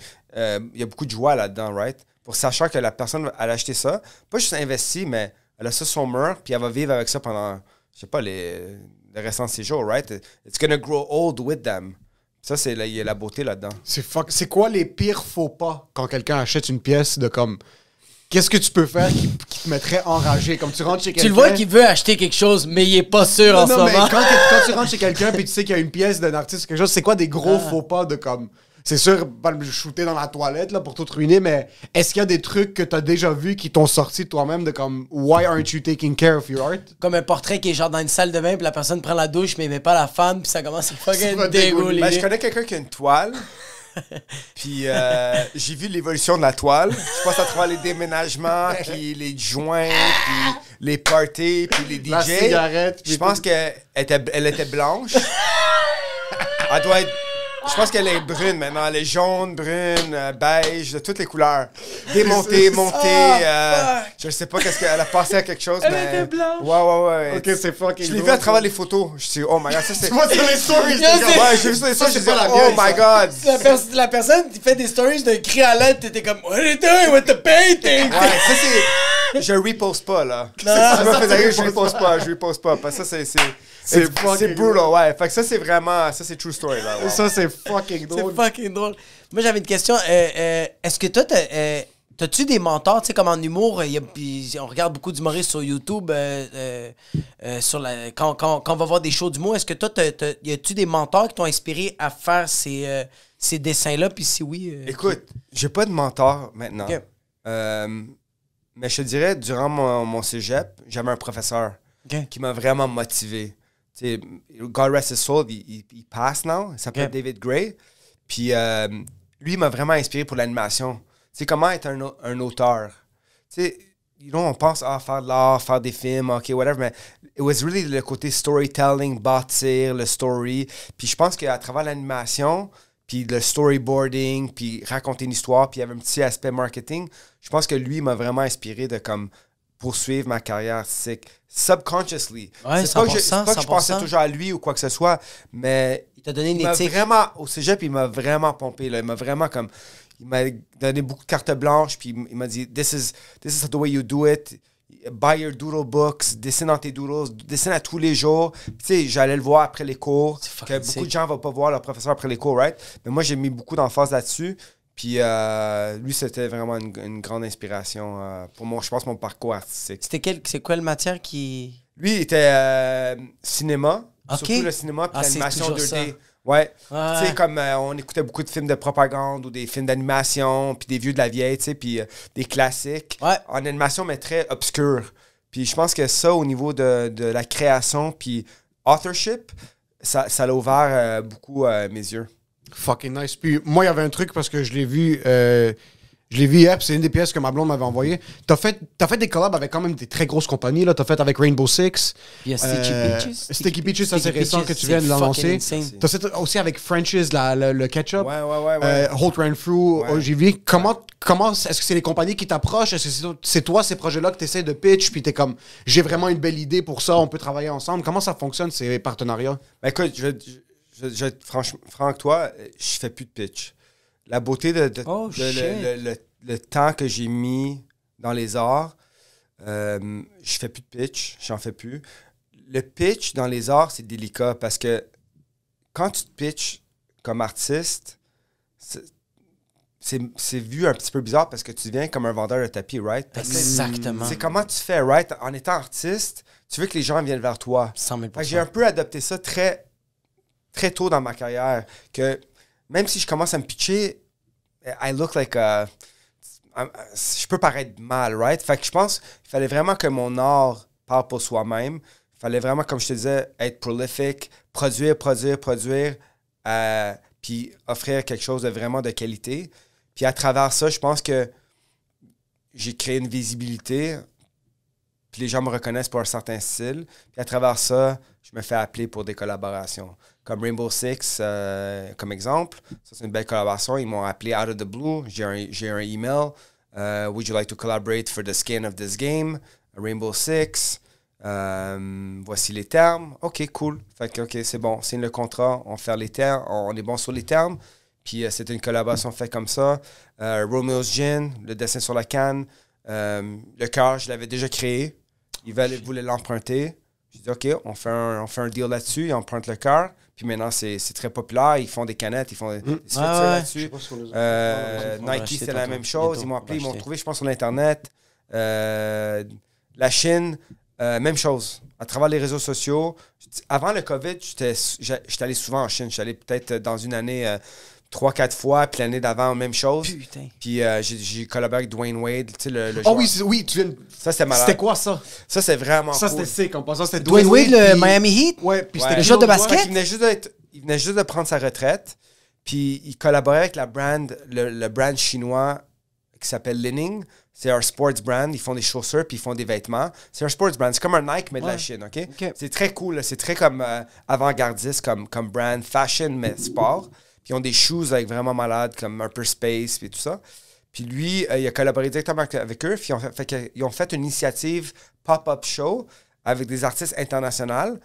Il y a beaucoup de joie là-dedans, right? Pour sachant que la personne, elle a acheté ça, pas juste investi, mais elle a ça sur son mur, puis elle va vivre avec ça pendant, je sais pas, le restant de ses jours, right? It's gonna grow old with them. Ça, il y a la beauté là-dedans. C'est quoi les pires faux pas quand quelqu'un achète une pièce de comme... Qu'est-ce que tu peux faire qui te mettrait enragé? Comme tu rentres chez quelqu'un... Tu le vois qu'il veut acheter quelque chose, mais il est pas sûr en ce Non, mais moment. quand tu rentres chez quelqu'un puis tu sais qu'il y a une pièce d'un artiste ou quelque chose, c'est quoi des gros faux pas de comme... c'est sûr, pas le shooter dans la toilette là, pour tout ruiner, mais est-ce qu'il y a des trucs que t'as déjà vus qui t'ont sorti toi-même de comme Why aren't you taking care of your art? Comme un portrait qui est genre dans une salle de bain, puis la personne prend la douche, mais il met pas la femme, puis ça commence à Ça va fucking dégoûter. Ben, je connais quelqu'un qui a une toile. Puis j'ai vu l'évolution de la toile. Je pense à travers les déménagements, puis les joints, puis les parties, puis les DJ. La cigarette. Je pense qu'elle était blanche. Elle doit être... Je pense qu'elle est brune maintenant. Elle est jaune, brune, beige, de toutes les couleurs. Démontée, montée. Je sais pas qu'est-ce qu'elle a passé à quelque chose, mais... était blanche. Ouais. Ok, c'est fucking Je l'ai vu drôle, à travers ça. les photos. Je suis oh my god, ça c'est... Tu vois sur les stories, Yo, les gars. c'est- Ouais, j'ai vu sur les Ça, stories, c'est je pas disais, la oh vieille, my ça. god. La personne qui fait des stories de cri à l'aide, t'étais comme What are you doing with the painting? Ouais, ça c'est... Je reposte pas, là. Non, Ça me ça, fait tu rire, je repostes reposte pas. Parce que ça, c'est C'est fucking brutal, ouais. Fait que ça, c'est vraiment... Ça, c'est true story, là. Wow. Ça, c'est fucking C'est drôle. fucking drôle. Moi, j'avais une question. Est-ce que toi, t'as-tu des mentors, tu sais, comme en humour, on regarde beaucoup d'humoristes sur YouTube, quand on va voir des shows d'humour, est-ce que toi, y a-tu des mentors qui t'ont inspiré à faire ces dessins-là, puis si oui... Écoute, j'ai pas de mentor maintenant. Ok. Mais je te dirais, durant mon cégep, j'avais un professeur Ok. qui m'a vraiment motivé. Tu sais, God rest his soul, il passe now. Il s'appelle Ok. David Gray. Puis lui, il m'a vraiment inspiré pour l'animation. Tu sais, comment être un auteur. Tu sais, on pense à faire de l'art, faire des films, OK, whatever, mais it was really le côté storytelling, bâtir le story. Puis je pense qu'à travers l'animation, puis le storyboarding, puis raconter une histoire, puis il y avait un petit aspect marketing, je pense que lui m'a vraiment inspiré de comme poursuivre ma carrière artistique subconsciously. Ouais, c'est pas que je 100%. pensais toujours à lui ou quoi que ce soit, mais Il t'a donné une il m'a éthique. vraiment, au cégep, il m'a vraiment pompé, là. Il m'a vraiment comme, il m'a donné beaucoup de cartes blanches, puis il m'a dit, this is the way you do it. Buy your doodle books, dessine dans tes doodles, dessine à tous les jours. Puis, tu sais, j'allais le voir après les cours, C'est que fucking beaucoup sick. de gens ne vont pas voir leur professeur après les cours, right? Mais moi, j'ai mis beaucoup d'emphase là-dessus. Puis lui, c'était vraiment une grande inspiration pour moi, je pense, mon parcours artistique. C'est quoi le matière qui... Lui, il était cinéma, Ok. surtout le cinéma, puis Ah, c'est l'animation toujours 2D. ça. Ouais. Ouais. Tu sais, comme on écoutait beaucoup de films de propagande ou des films d'animation, puis des vieux de la vieille, tu sais, puis des classiques. Ouais. En animation, mais très obscur. Puis je pense que ça, au niveau de la création, puis authorship, ça l'a ouvert beaucoup mes yeux. Fucking nice. Puis moi, il y avait un truc parce que je l'ai vu hier, puis c'est une des pièces que ma blonde m'avait envoyées. T'as fait des collabs avec quand même des très grosses compagnies. Là. T'as fait avec Rainbow Six. Il y a Sticky Peaches. Sticky Peaches, ça c'est Sticky récent Peaches, que tu viens de c'est l'annoncer. fucking insane. T'as fait aussi avec French's, le ketchup. Ouais. Holt Renfrew, Ouais. Ogilvy. Comment est-ce que c'est les compagnies qui t'approchent? Est-ce que c'est toi, ces projets-là, que tu essaies de pitch, puis t'es comme, j'ai vraiment une belle idée pour ça, on peut travailler ensemble? Comment ça fonctionne, ces partenariats? Ben écoute, je vais être franc avec toi, je fais plus de pitch. La beauté Oh, shit. le temps que j'ai mis dans les arts, je fais plus de pitch, j'en fais plus. Le pitch dans les arts, c'est délicat parce que quand tu te pitches comme artiste, c'est vu un petit peu bizarre parce que tu deviens comme un vendeur de tapis, right? Exactement. C'est comment tu fais, right? En étant artiste, tu veux que les gens viennent vers toi. 100 000 Fait que j'ai un peu adopté ça très, très tôt dans ma carrière, que même si je commence à me pitcher, I look like je peux paraître mal, right? Fait que je pense qu'il fallait vraiment que mon art parle pour soi-même. Il fallait vraiment, comme je te disais, être prolifique, produire, puis offrir quelque chose de vraiment de qualité. Puis à travers ça, je pense que j'ai créé une visibilité, puis les gens me reconnaissent pour un certain style. Puis à travers ça, je me fais appeler pour des collaborations. Comme Rainbow Six, comme exemple. Ça, c'est une belle collaboration. Ils m'ont appelé out of the blue. J'ai un email. Would you like to collaborate for the skin of this game? Rainbow Six. Voici les termes. OK, cool. Fait que, OK, c'est bon. Signe le contrat. On fait les termes. On est bon sur les termes. Puis c'était une collaboration faite comme ça. Romeo's Gin, le dessin sur la canne. Le cœur, je l'avais déjà créé. Ils voulaient l'emprunter. J'ai dit, OK, on fait un deal là-dessus. Ils empruntent le cœur. Puis maintenant, c'est très populaire. Ils font des canettes, ils font des sweatshirts là-dessus. Nike, c'était la même chose. Ils m'ont appelé, ils m'ont trouvé, je pense, sur l'Internet. La Chine, même chose. À travers les réseaux sociaux. Avant le COVID, j'étais allé souvent en Chine. J'étais allé peut-être dans une année 3-4 fois, puis l'année d'avant, même chose. Putain. Puis j'ai collaboré avec Dwayne Wade, tu sais, le Oh joueur. oui, tu viens. Ça, c'était malade. C'était quoi ça? Ça, c'est vraiment Ça, cool. c'était sick. En passant, c'était Dwayne Wade, le puis- Miami Heat? Ouais, puis Ouais. c'était Le qui joueur de l'autre basket? Il venait juste de prendre sa retraite, puis il collaborait avec le brand chinois qui s'appelle Li-Ning. C'est un sports brand. Ils font des chaussures puis ils font des vêtements. C'est un sports brand. C'est comme un Nike, mais de la Chine, OK? C'est très cool. Là. C'est très comme avant-gardiste comme brand. Fashion, mais sport. Puis ils ont des shoes vraiment malades, comme un peu space puis tout ça. Puis lui, il a collaboré directement avec eux. Puis ils ont fait une initiative pop-up show avec des artistes internationaux.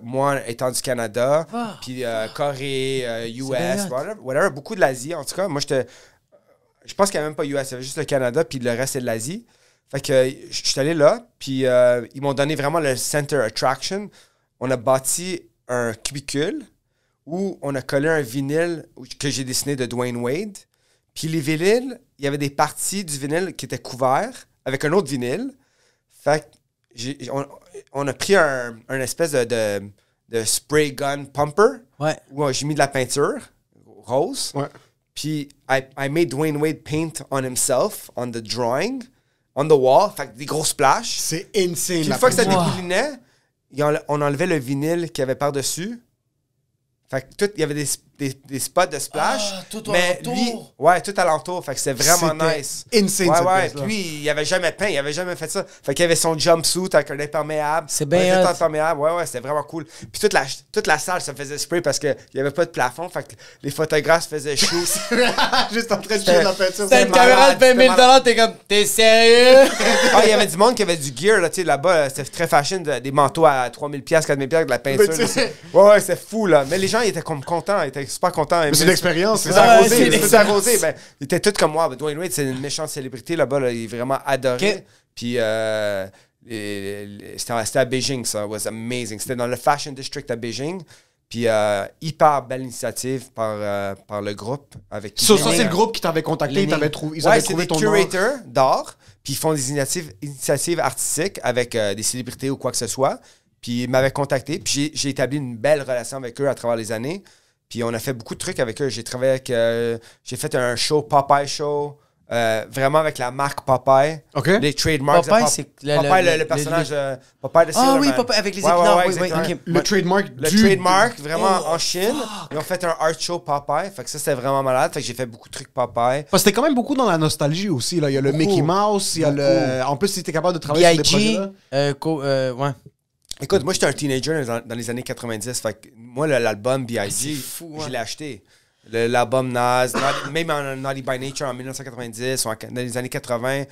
Moi, étant du Canada, puis Corée, US, whatever, beaucoup de l'Asie. En tout cas, moi, je pense qu'il n'y avait même pas US, il y avait juste le Canada, puis le reste, c'est de l'Asie. Fait que je suis allé là, puis ils m'ont donné vraiment le center attraction. On a bâti un cubicule où on a collé un vinyle que j'ai dessiné de Dwayne Wade. Puis les vinyles, il y avait des parties du vinyle qui étaient couverts avec un autre vinyle. Fait que on a pris un espèce de spray gun pumper où j'ai mis de la peinture rose. Ouais. Puis I made Dwayne Wade paint on himself, on the drawing, on the wall. Fait que des gros splashes. C'est insane. Puis une fois que ça dégoulinait, on enlevait le vinyle qu'il y avait par-dessus. Fait que il y avait des spots de splash. Tout mais alentour. lui, ouais, tout alentour. Fait que c'est vraiment nice. Insane, Ouais, cette ouais. pièce-là. Puis il avait jamais peint, il avait jamais fait ça. Fait qu'il avait son jumpsuit avec un imperméable. C'est bien Un vêtement hot. imperméable. Ouais, c'était vraiment cool. Puis toute la salle se faisait spray parce qu'il n'y avait pas de plafond. Fait que les photographes se faisaient shoot. Juste en train de tuer la peinture. T'as une caméra de 20 000 t'es comme, t'es sérieux? Ah, il y avait du monde qui avait du gear, là, tu sais, là-bas, c'était très fashion, des manteaux à 3000$, 4000$, de la peinture. Mais tu sais- Ouais, c'était fou, là. Mais les gens, ils étaient comme contents, ils étaient super contents. Mais c'est une expérience. C'est ça. arrosé, c'est c'est l'expérience. arrosé. Ben, ils étaient tous comme moi. Dwayne Wade, c'est une méchante célébrité là-bas, là, il est vraiment adoré. Ok. Puis, c'était à Beijing, ça. It was amazing. C'était dans le Fashion District à Beijing. Puis, hyper belle initiative par le groupe. Avec qui Ça, j'ai- c'est le groupe qui t'avait contacté, ils avaient trouvé Ouais, c'est trouvé des ton nom. curators d'art, puis ils font des initiatives artistiques avec des célébrités ou quoi que ce soit. Puis ils m'avaient contacté, puis j'ai établi une belle relation avec eux à travers les années. Puis on a fait beaucoup de trucs avec eux. J'ai travaillé avec... j'ai fait un show, Popeye Show, vraiment avec la marque Popeye. OK. Les trademarks Popeye, de c'est le personnage Popeye de Sailor Ah oui, Man. Popeye avec les Ouais, épinards, ouais, oui, oui, exactement. ok. Le trademark Le du... trademark, vraiment en Chine. Ils ont fait un art show Popeye. Fait que ça, c'était vraiment malade. Fait que j'ai fait beaucoup de trucs Popeye. Parce que c'était quand même beaucoup dans la nostalgie aussi. Là. Il y a le Mickey Mouse, il y a le... En plus, si t'es capable de travailler sur des B.I.G. projets-là. Ouais. Écoute, moi, j'étais un teenager dans les années 90. Fait que moi, l'album B.I.G., fou, hein. je l'ai acheté. L'album Nas, même en Naughty by Nature en 1990 ou dans les années 80,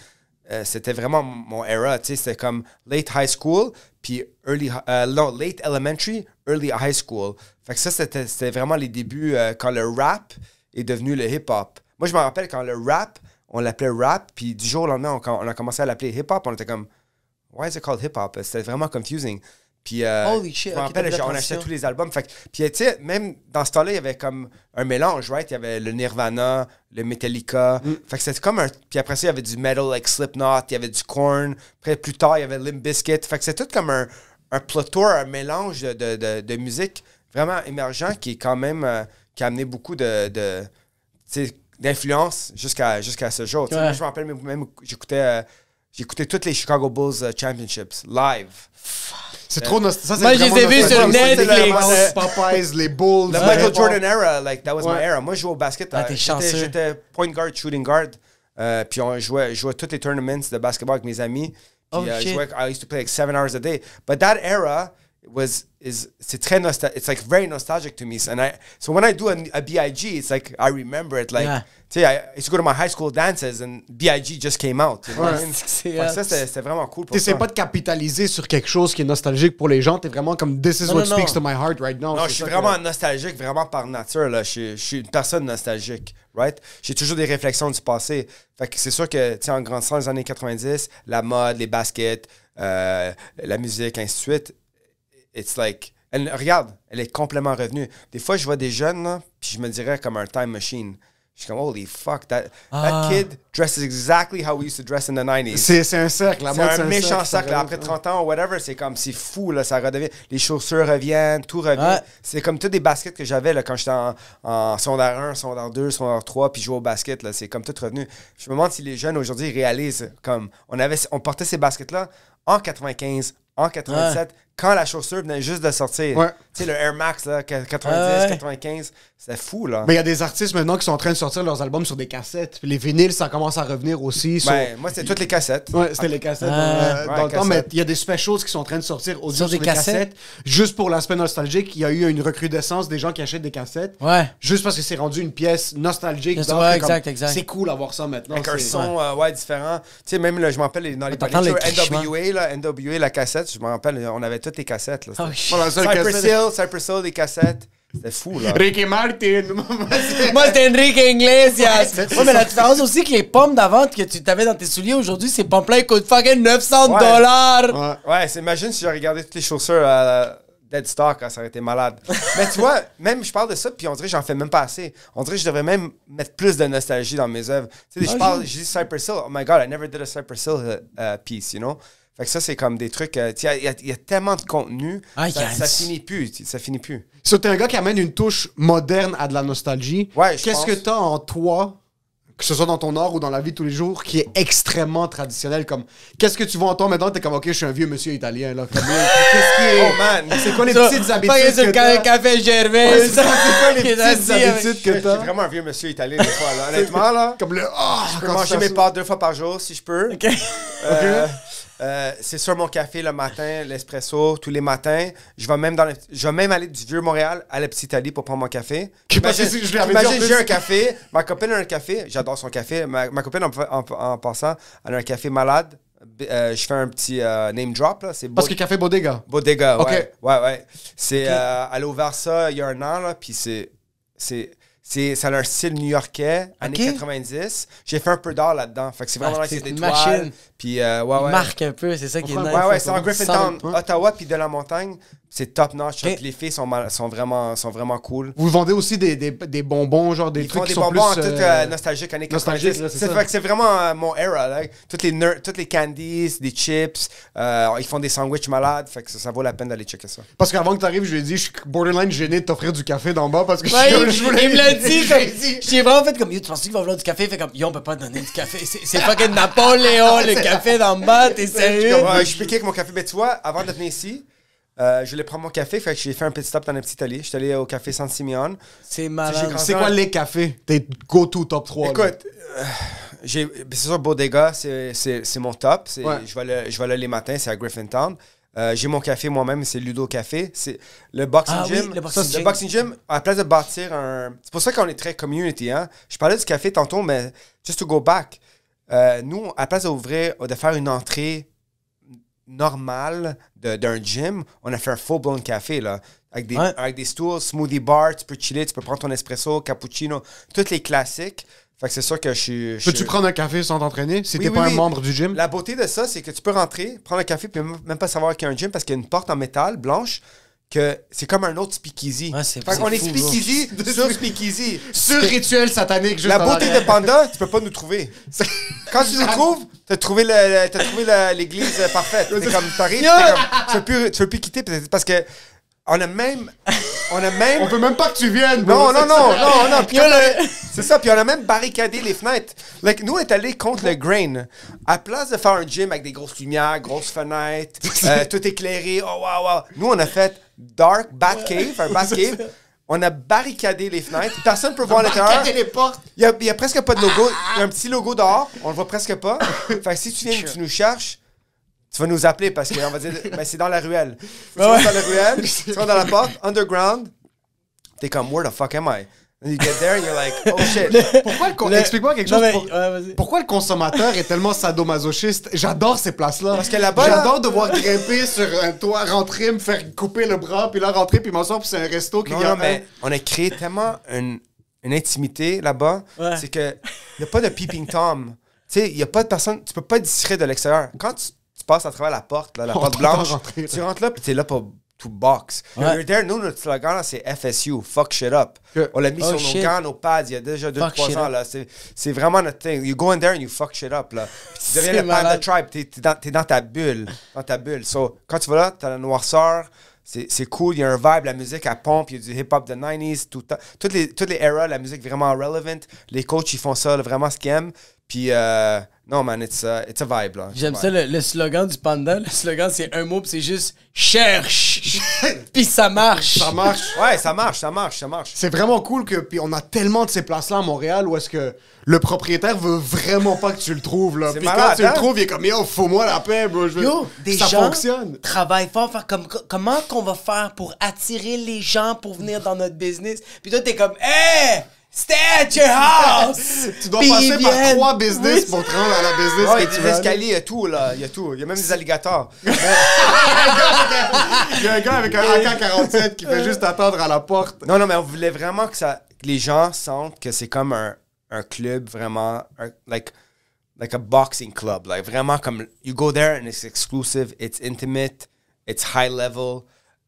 c'était vraiment mon era. Tu sais, c'était comme late high school, puis late elementary, early high school. Fait que ça, c'était vraiment les débuts quand le rap est devenu le hip-hop. Moi, je me rappelle quand le rap, on l'appelait rap, puis du jour au lendemain, on a commencé à l'appeler hip-hop. On était comme, why is it called hip-hop? C'était vraiment confusing. Puis, Holy shit, je me ok, rappelle, t'as fait la on achetait transition. tous les albums. Fait que, puis, tu sais, même dans ce temps-là, il y avait comme un mélange, right? Il y avait le Nirvana, le Metallica. Fait que c'était comme un... Puis après ça, il y avait du metal like Slipknot, il y avait du Korn. Après, plus tard, il y avait Limp Bizkit. Fait que c'était tout comme un plotour, un mélange de musique vraiment émergent qui est quand même... qui a amené beaucoup d'influence jusqu'à ce jour. Tu sais, Ouais. moi, je me rappelle même j'écoutais toutes les Chicago Bulls Championships live. C'est trop nostalgique. Moi, je les ai vus sur Netflix. Les Popeyes, les Bulls. Le Michael Jordan era, like, that was my era. Moi, je jouais au basket. Ah, t'es chanceux. J'étais point guard, shooting guard. Puis on jouait tous les tournaments de basketball avec mes amis. Puis Oh, shit. I used to play like 7 hours a day. But that era c'est très nostalgic. It's like very nostalgic to me. So when I do a B.I.G., it's like I remember it. Like, Yeah. tu sais, I used to go to my high school dances and B.I.G. just came out. You know what I mean? C'est Fait que hot. ça, c'était vraiment cool pour T'essaies ça. pas de capitaliser sur quelque chose qui est nostalgique pour les gens. T'es vraiment comme this is Non, what non, speaks non. to my heart right now. Non, C'est je suis ça vraiment que- nostalgique, vraiment par nature. Là. Je suis une personne nostalgique, right? J'ai toujours des réflexions du passé. Fait que c'est sûr que, tu sais, en grandissant dans les années 90, la mode, les baskets, la musique, ainsi de suite, it's like... regarde, elle est complètement revenue. Des fois, je vois des jeunes, là, puis je me dirais comme un time machine. Je suis comme, holy fuck, that kid dresses exactly how we used to dress in the 90s. C'est un cercle. La mode, C'est un méchant cercle. cercle. Après 30 ans, whatever, c'est comme, c'est fou, là, ça redevient. Les chaussures reviennent, tout revient. Ouais. C'est comme tous des baskets que j'avais là, quand j'étais en secondaire 1, secondaire 2, secondaire 3, puis jouais au basket, là, c'est comme tout revenu. Je me demande si les jeunes aujourd'hui réalisent, comme, on portait ces baskets-là en 95, en 97, quand la chaussure venait juste de sortir. Ouais. Tu sais, le Air Max, là, 90, 95, c'est fou, là. Mais il y a des artistes maintenant qui sont en train de sortir leurs albums sur des cassettes. Puis les vinyles, ça commence à revenir aussi. Ben, moi, c'était toutes les cassettes. Ouais, c'était les cassettes dans le temps, mais il y a des specials qui sont en train de sortir audio sur des des cassettes. Juste pour l'aspect nostalgique, il y a eu une recrudescence des gens qui achètent des cassettes. Ouais. Juste parce que c'est rendu une pièce nostalgique. Yes, donc ouais, c'est comme- exact. C'est cool d'avoir ça maintenant. Avec un c'est- son différent. Tu sais, même là, je me rappelle dans les t'entends le NWA, la cassette, je me rappelle, on avait toutes les cassettes. Là, Oh, Pas la seule Cypress cassette. Hill, les cassettes. C'était fou, là. Ricky Martin. Moi, c'était Enrique Iglesias. Ouais, mais la différence aussi que les pommes d'avant que tu t'avais dans tes souliers aujourd'hui, ces pommes-là, ils coûtent fucking $900. Ouais. Imagine si j'ai regardé toutes les chaussures à Dead Stock, ça aurait été malade. Mais tu vois, même je parle de ça, puis on dirait que j'en fais même pas assez. On dirait que je devrais même mettre plus de nostalgie dans mes œuvres. Tu sais, je dis Cypress Hill, oh my god, I never did a Cypress Hill piece, you know? Fait que ça, c'est comme des trucs. Il y a tellement de contenu, ça finit plus. Ça finit plus. So, t'es un gars qui amène une touche moderne à de la nostalgie. Ouais, je Qu'est-ce pense. que t'as en toi, que ce soit dans ton art ou dans la vie de tous les jours, qui est extrêmement traditionnel? Comme, qu'est-ce que tu vois en toi maintenant? T'es comme, ok, je suis un vieux monsieur italien. Là. Comme, qu'est-ce qui est. Oh man! C'est quoi les Ça, petites fucking habitudes sur le que t'as? café Gervais. Ouais, c'est quoi les Qui est petites assis avec- habitudes que Je suis t'as? vraiment un vieux monsieur italien des fois, là. Honnêtement, là. Comme le. Je peux manger mes pâtes 2 fois par jour si je peux. Ok. C'est sur mon café le matin, l'espresso, tous les matins. Je vais même aller du Vieux-Montréal à la Petite Italie pour prendre mon café. Parce que je l'avais dit en Imagine, plus. j'ai un café, ma copine a un café, j'adore son café. Ma copine, en passant, elle a un café malade. Je fais un petit name drop, là. C'est Parce que Café Bodega. Bodega, Ok. ouais. C'est, elle a ouvert ça il y a un an, là, puis ça a un style new-yorkais, années 90. J'ai fait un peu d'art là-dedans. Fait que c'est vraiment c'est c'est une des machine. toiles. Puis, ouais. Il marque un peu, c'est ça qui est nice. Ouais, c'est en Griffintown, Ouais. Ottawa, puis de la montagne. C'est top notch. Ok. Les filles sont vraiment cool. Vous vendez aussi des bonbons, genre des Ils trucs font qui des sont bonbons plus... nostalgiques, années nostalgiques, 90. là, c'est C'est ça. fait que c'est vraiment mon era. Là. Toutes les candies, des chips. Ils font des sandwichs malades. Fait que ça vaut la peine d'aller checker ça. Parce qu'avant que t'arrives, je lui ai dit, je suis borderline gêné de t'offrir du café d'en bas parce que Ouais, je voulais... il me l'a dit. J'ai vraiment fait comme, yo, tu penses qu'il va vouloir du café? Il fait comme, yo, on peut pas te donner du café. C'est fucking Napoléon, le café d'en bas, t'es sérieux? Ouais, je piquais avec mon café. Mais tu vois, avant de venir ici, je voulais prendre mon café. Fait que j'ai fait un petit stop dans la petite Italie. Je suis allé au café San Simeon. C'est malade. C'est quoi les cafés? Tes go-to top 3? là? Écoute, c'est sûr, Bodega, c'est mon top. Ouais. Je vais là les matins, c'est à Griffintown. J'ai mon café moi-même, c'est Ludo Café. C'est le Boxing Ah oui, Gym. le Boxing Gym. Le Boxing Gym, à la place de bâtir un... C'est pour ça qu'on est très community, hein. Je parlais du café tantôt, mais just to go back. Nous, à la place de faire une entrée normale d'un gym, on a fait un full-blown café, là. Avec des stools, smoothie bar, tu peux chiller, tu peux prendre ton espresso, cappuccino, tous les classiques. Fait que c'est sûr que je Peux-tu prendre un café sans t'entraîner si Oui, t'es oui, pas un oui. membre du gym? La beauté de ça, c'est que tu peux rentrer, prendre un café, puis même pas savoir qu'il y a un gym parce qu'il y a une porte en métal blanche que c'est comme un autre speakeasy. Ouais, c'est Fait qu'on est fou, speakeasy sur speakeasy. Sur rituel satanique, juste La en beauté arrière. de Panda, tu peux pas nous trouver. Quand tu nous trouves, t'as trouvé l'église parfaite. T'es comme, t'arrives, tu veux plus quitter parce que on a même... On veut même pas que tu viennes, Non, bro. non. Puis c'est ça, puis on a même barricadé les fenêtres. Like, nous, on est allés contre le grain. À place de faire un gym avec des grosses lumières, grosses fenêtres, tout éclairé, oh wow. Nous, on a fait dark un Batcave. On a barricadé les fenêtres. Personne ne peut voir à l'intérieur. Barricader les portes. Il y a presque pas de logo. Il y a un petit logo dehors. On le voit presque pas. Fait que si tu viens, tu nous cherches, tu vas nous appeler parce qu'on va dire, ben, c'est dans la ruelle. Tu vas dans la ruelle, tu vas dans la porte, underground. T'es comme, where the fuck am I? And you get there and you're like, oh shit. Pourquoi Explique-moi quelque chose. Non, mais, vas-y. Pourquoi le consommateur est tellement sadomasochiste? J'adore ces places-là. Parce que là-bas, J'adore devoir grimper sur un toit, rentrer, me faire couper le bras, puis là rentrer, puis m'asseoir, puis c'est un resto qui Non, mais on a créé tellement une intimité là-bas. Ouais. C'est que il n'y a pas de peeping Tom. Tu sais, il n'y a pas de personne. Tu peux pas être discret de l'extérieur. Quand tu passes à travers la porte, là, la On porte t'entend blanche, rentrer, là. tu rentres là, puis tu es là pour to box. Ouais. You're there, nous, notre slogan, là, c'est FSU, fuck shit up. Que- On l'a mis sur shit. nos gants, nos pads, il y a déjà Fuck 2-3 shit ans. up. Là. C'est vraiment notre thing. You go in there and you fuck shit up. Là. Tu deviens C'est le Panda malade. Tribe, t'es dans ta bulle. Dans ta bulle. So, quand tu vas là, t'as la noirceur, c'est cool, il y a un vibe, la musique, elle pompe, il y a du hip-hop de 90s, tout le temps. Toutes les eras, la musique vraiment relevant. Les coachs, ils font ça, là, vraiment ce qu'ils aiment. Puis, non, man, it's a vibe, là. J'aime Ouais. ça, le slogan du panda. Le slogan, c'est un mot, puis c'est juste « cherche ». Puis ça marche. Ça marche. Ouais, ça marche. C'est vraiment cool que puis on a tellement de ces places-là à Montréal où est-ce que le propriétaire veut vraiment pas que tu le trouves là. C'est Puis quand malade, tu le hein? trouves, il est comme yo, faut-moi la paix, bro. Yo, des ça gens fonctionne. travaillent fort, faire comment qu'on va faire pour attirer les gens pour venir dans notre business. Puis toi, t'es comme « Hey! Stay at your house! » Tu dois Puis passer ils par viennent. 3 business Oui. pour te rendre à la business Ouais, il y que a tu des veux. escaliers, il y a tout, là. Il y a tout. Il y a même des alligators. Il y a un gars avec un AK-47 qui fait juste attendre à la porte. Non, mais on voulait vraiment que les gens sentent que c'est comme un club vraiment, like a boxing club. Like vraiment comme, you go there and it's exclusive, it's intimate, it's high level,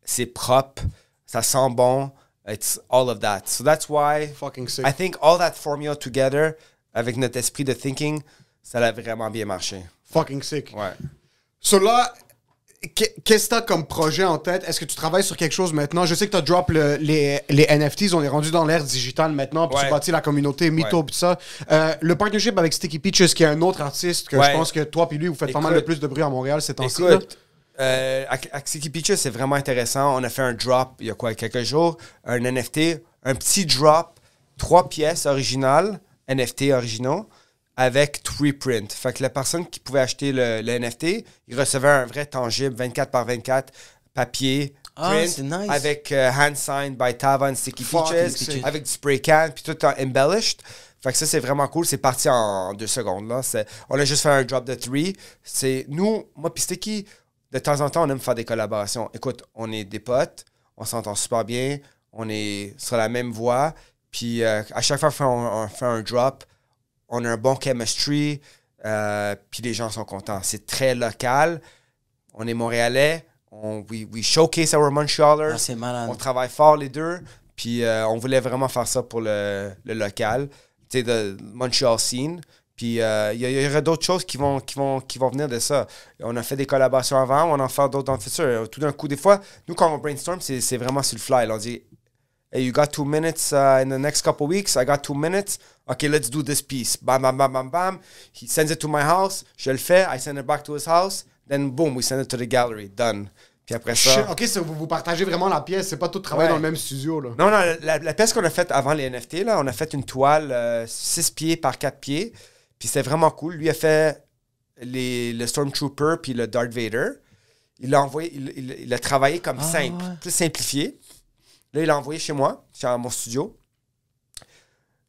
c'est propre, ça sent bon, it's all of that. So that's why Fucking sick. I think all that formula together, avec notre esprit de thinking, ça a vraiment bien marché. Fucking sick. Ouais. So là, qu'est-ce que t'as comme projet en tête? Est-ce que tu travailles sur quelque chose maintenant? Je sais que t'as drop les NFTs, on est rendu dans l'ère digitale maintenant, puis Ouais. tu bâtis la communauté, Mytho, Ouais. pis ça. Le partnership avec Sticky Peaches, qui est un autre artiste que Ouais. je pense que toi puis lui, vous faites pas mal de Écoute. plus de bruit à Montréal ces temps-ci. là. Écoute, avec Sticky Peaches, c'est vraiment intéressant. On a fait un drop il y a quelques jours, un NFT, un petit drop, 3 pièces originales, NFT originaux, avec 3 print. Fait que la personne qui pouvait acheter le NFT, il recevait un vrai tangible, 24 par 24, papier, Ah, print, c'est nice. avec hand signed by Tava and Sticky Fucking Peaches, sick. avec du spray can, puis tout en embellished. Fait que ça, c'est vraiment cool. C'est parti en 2 secondes. Là. On a juste fait un drop de 3. C'est nous, moi puis Sticky, de temps en temps, on aime faire des collaborations. Écoute, on est des potes, on s'entend super bien, on est sur la même voie, puis à chaque fois qu'on fait un drop, on a un bon chemistry, puis les gens sont contents. C'est très local. On est Montréalais. We showcase our Montrealers. Ah, c'est malade. On travaille fort les deux. Puis on voulait vraiment faire ça pour le local. Tu sais, de Montreal scene. Puis il y aura d'autres choses qui vont venir de ça. On a fait des collaborations avant, on en fait d'autres dans le futur. Tout d'un coup, des fois, nous, quand on brainstorm, c'est vraiment sur le fly. Là, on dit, hey, you got 2 minutes in the next couple weeks? I got 2 minutes. Okay, let's do this piece. Bam, bam, bam, bam, bam. He sends it to my house. Je le fais. I send it back to his house. Then, boom, we send it to the gallery. Done. Puis après ça... Ok, vous partagez vraiment la pièce, c'est pas tout travailler Ouais. dans le même studio. Là. Non, la pièce qu'on a faite avant les NFT, là, on a fait une toile 6 pieds par 4 pieds. Puis c'était vraiment cool. Lui a fait le Stormtrooper puis le Darth Vader. Il l'a envoyé, il a travaillé comme simple, ouais. plus simplifié. Là, il l'a envoyé chez moi, dans mon studio.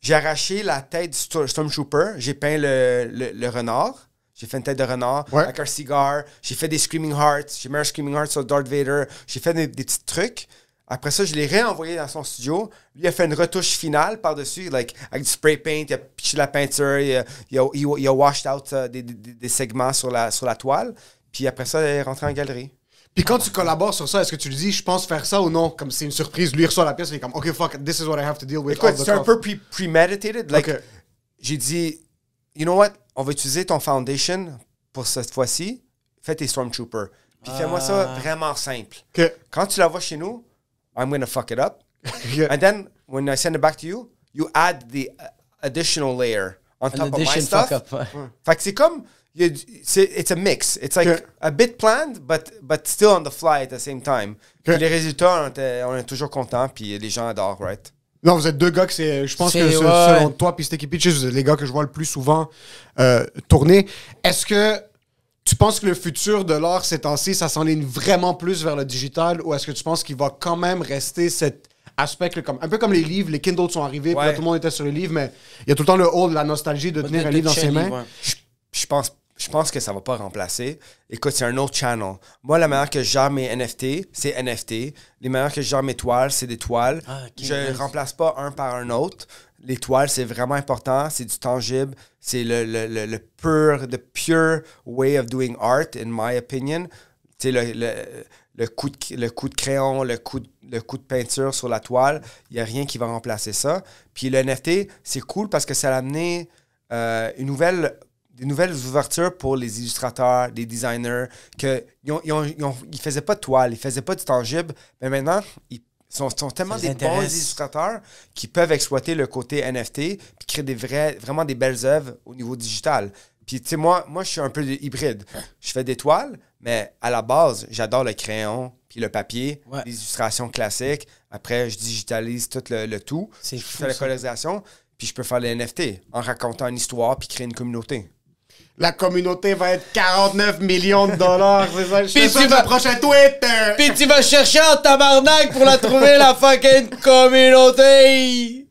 J'ai arraché la tête du Stormtrooper. J'ai peint le renard. J'ai fait une tête de renard Ouais. avec un cigare. J'ai fait des Screaming Hearts. J'ai mis un Screaming Hearts sur Darth Vader. J'ai fait des petits trucs. Après ça, je l'ai réenvoyé dans son studio. Lui, il a fait une retouche finale par-dessus, like, avec du spray paint. Il a pitché la peinture. Il a washed out des segments sur la toile. Puis après ça, il est rentré en galerie. Puis quand tu collabores sur ça, est-ce que tu lui dis, je pense faire ça ou non? Comme c'est une surprise, lui il reçoit la pièce, il est comme, ok, fuck, this is what I have to deal with. Écoute, off the c'est un cuff. peu premeditated. Like, Ok. j'ai dit, you know what? On va utiliser ton foundation pour cette fois-ci. Fais tes Stormtroopers. Puis fais-moi ça vraiment simple. Ok. Quand tu la vois chez nous, I'm going to fuck it up. Ok. And then, when I send it back to you, you add the additional layer on top of my Addition stuff. fuck up. Ouais. Fait que c'est comme, it's a mix. It's like Okay. a bit planned, but still on the fly at the same time. Puis les résultats, on est toujours contents, puis les gens adorent, right? Non, vous êtes deux gars que c'est. Je pense que C'est- selon ouais. toi, puis Sticky Peaches, vous êtes les gars que je vois le plus souvent tourner. Est-ce que tu penses que le futur de l'art ces temps-ci, ça s'enligne vraiment plus vers le digital, ou est-ce que tu penses qu'il va quand même rester cet aspect, là, comme, un peu comme les livres, les Kindle sont arrivés, puis là, Ouais. tout le monde était sur les livres, mais il y a tout le temps le haut de la nostalgie de tenir un livre dans ses mains. Ouais. Je pense que ça va pas remplacer. Écoute, c'est un autre channel. Moi, la manière que je gère mes NFT, c'est NFT. Les manières que je gère mes toiles, c'est des toiles. Ah, ok, Je nice. remplace pas un par un autre. Les toiles, c'est vraiment important. C'est du tangible. C'est le pure way of doing art, in my opinion. Tu sais, le coup de crayon, le coup de peinture sur la toile. Il n'y a rien qui va remplacer ça. Puis le NFT, c'est cool parce que ça a amené des nouvelles ouvertures pour les illustrateurs, les designers, ils faisaient pas de toile, ils faisaient pas du tangible, mais maintenant, ils sont tellement des bons illustrateurs qui peuvent exploiter le côté NFT puis créer vraiment des belles œuvres au niveau digital. Puis, tu sais, moi, je suis un peu hybride. Je fais des toiles, mais à la base, j'adore le crayon puis le papier, les illustrations classiques. Après, je digitalise tout le tout. Je fais la colorisation, puis je peux faire les NFT en racontant une histoire puis créer une communauté. La communauté va être 49 millions $, c'est ça? Je fais ça le prochain Twitter! Puis tu vas chercher en tabarnak pour la trouver, la fucking communauté!